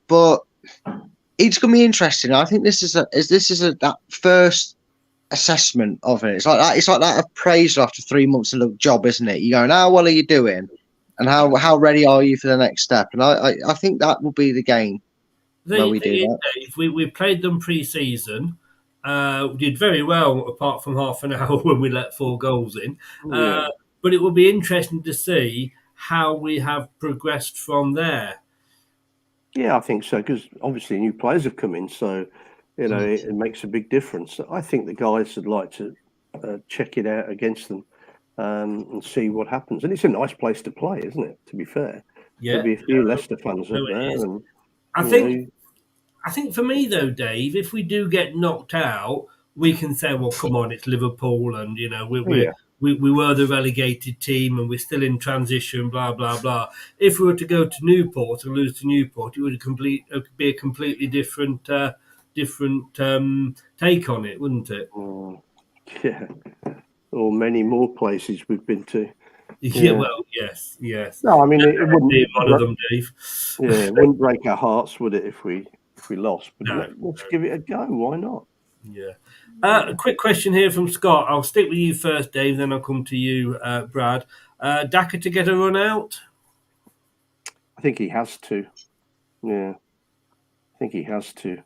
But it's going to be interesting. I think this is that first assessment of it. It's like that appraisal after 3 months of the job, isn't it? You're going, how well are you doing, and how ready are you for the next step? And I think that will be the game. We played them pre-season. We did very well, apart from half an hour when we let 4 goals in. But it will be interesting to see how we have progressed from there. Yeah, I think so, because obviously new players have come in, so it makes a big difference. I think the guys would like to check it out against them and see what happens. And it's a nice place to play, isn't it? To be fair, there'll be a few Leicester fans up there. And I think for me though, Dave, if we do get knocked out, we can say, "Well, come on, it's Liverpool, and we were the relegated team, and we're still in transition." Blah blah blah. If we were to go to Newport and lose to Newport, it would be a completely different take on it, wouldn't it? Yeah, or many more places we've been to. Yeah, well, yes. No, I mean it wouldn't be one of them, Dave. Yeah, it wouldn't break our hearts, would it, if we lost? But let's give it a go. Why not? Yeah. A quick question here from Scott. I'll stick with you first, Dave, then I'll come to you, Brad. Daka to get a run out? I think he has to. Yeah, I think he has to.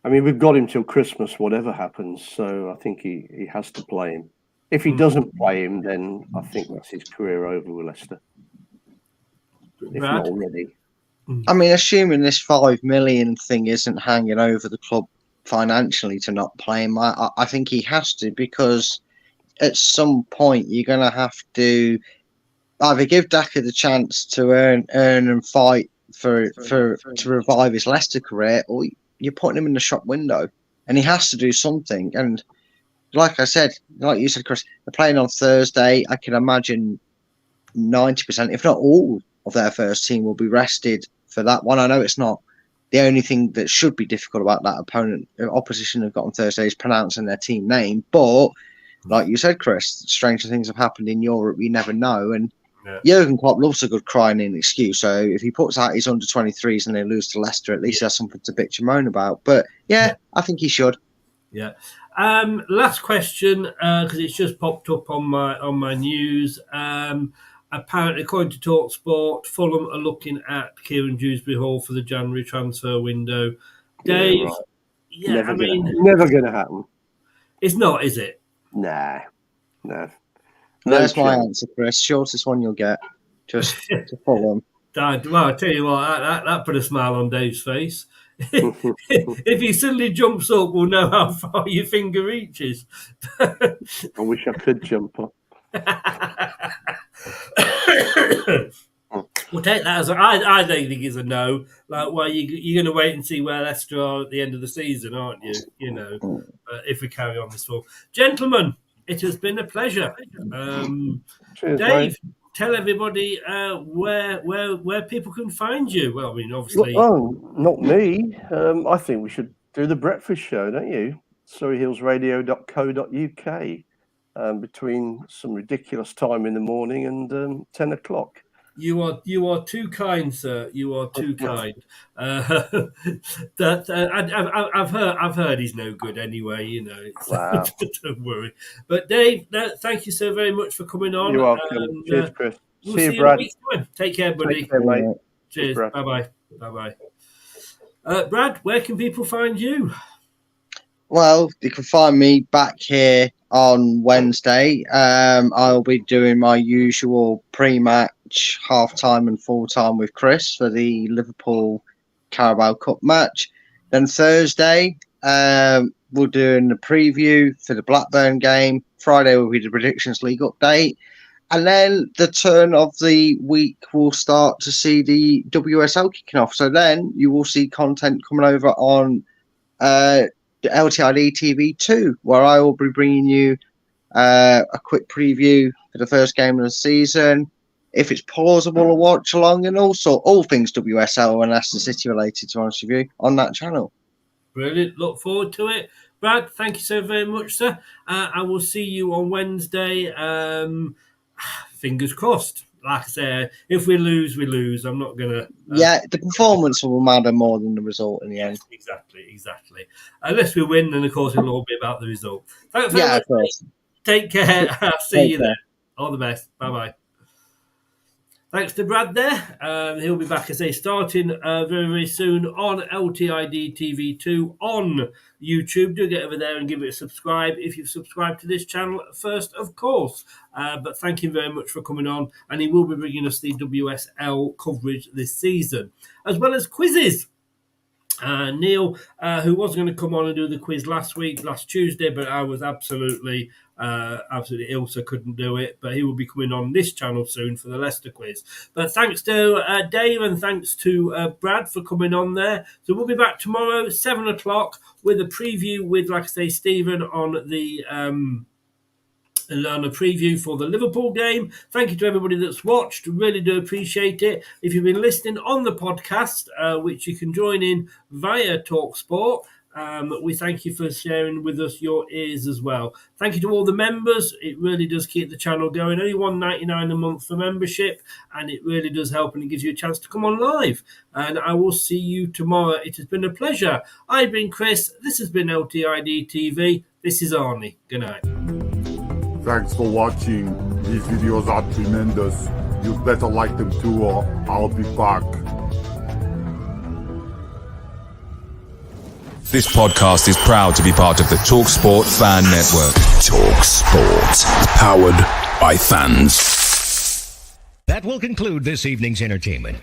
We've got him till Christmas, whatever happens. So I think he has to play him. If he doesn't play him, then I think that's his career over with Leicester. If not already. I mean, assuming this 5 million thing isn't hanging over the club financially to not play him, I think he has to, because at some point you're going to have to either give Daka the chance to earn and fight to revive his Leicester career, or you're putting him in the shop window, and he has to do something. And like you said, Chris, they're playing on Thursday. I can imagine 90%, if not all, of their first team will be rested for that one. I know it's not the only thing that should be difficult about that opposition they've got on Thursday is pronouncing their team name. But like you said, Chris, stranger things have happened in Europe. You never know. And Jurgen Klopp loves a good crying in excuse. So if he puts out his under-23s and they lose to Leicester, at least there's something to bitch and moan about. But I think he should. Yeah. Last question, because it's just popped up on my news. Apparently, according to TalkSport, Fulham are looking at Kieran Dewsbury Hall for the January transfer window. Dave, never going to happen. It's not, is it? Nah, no. There's my answer, Chris. Shortest one you'll get. Just to Fulham. Well, I tell you what, that put a smile on Dave's face. If he suddenly jumps up, we'll know how far your finger reaches. I wish I could jump up. We'll take that as I don't think it's a no. Like, well, you're going to wait and see where Leicester are at the end of the season, aren't you? If we carry on this form, gentlemen, it has been a pleasure. Cheers, Dave, mate. Tell everybody where people can find you. Well, I mean, obviously, not me. I think we should do the breakfast show, don't you? surreyhillsradio.co.uk. Between some ridiculous time in the morning and 10 o'clock. You are too kind, sir. You are too kind. I've heard he's no good anyway. Wow. Don't worry. But Dave, thank you so very much for coming on. You're welcome. Cheers, Chris. We'll see you, Brad. Take care, buddy. Take care, mate. Cheers. Bye bye. Brad, where can people find you? Well, you can find me back here on Wednesday. I'll be doing my usual pre-match, half-time and full-time with Chris for the Liverpool Carabao Cup match. Then Thursday, we're doing the preview for the Blackburn game. Friday will be the Predictions League update. And then the turn of the week, we'll start to see the WSL kicking off. So then you will see content coming over on LTID TV 2, where I will be bringing you a quick preview for the first game of the season, if it's plausible to watch along, and also all things WSL and Leicester City related, to be honest with you, on that channel. Brilliant. Look forward to it. Brad, thank you so very much, sir. I will see you on Wednesday. Fingers crossed. Like I say, if we lose, we lose. I'm not going to... yeah, the performance will matter more than the result in the end. Exactly. Unless we win, then, of course, it'll all be about the result. Thanks very much. Of course. Take care. I'll see you there. All the best. Bye-bye. Thanks to Brad there. He'll be back, as I say, starting very, very soon on LTID TV2 on YouTube. Do get over there and give it a subscribe if you've subscribed to this channel first, of course. But thank you very much for coming on. And he will be bringing us the WSL coverage this season, as well as quizzes. Neil, who was going to come on and do the quiz last Tuesday, but I was absolutely ill, so couldn't do it. But he will be coming on this channel soon for the Leicester quiz. But thanks to Dave and thanks to Brad for coming on there. So we'll be back tomorrow, 7 o'clock, with a preview with, like I say, Stephen on the... and a preview for the Liverpool game. Thank you to everybody that's watched. Really do appreciate it. If you've been listening on the podcast, which you can join in via TalkSport, we thank you for sharing with us your ears as well. Thank you to all the members. It really does keep the channel going. Only $1.99 a month for membership, and it really does help, and it gives you a chance to come on live. And I will see you tomorrow. It has been a pleasure. I've been Chris. This has been LTID TV. This is Arnie. Good night. Thanks for watching. These videos are tremendous. You better like them too, or I'll be back. This podcast is proud to be part of the TalkSport Fan Network. TalkSport. Powered by fans. That will conclude this evening's entertainment.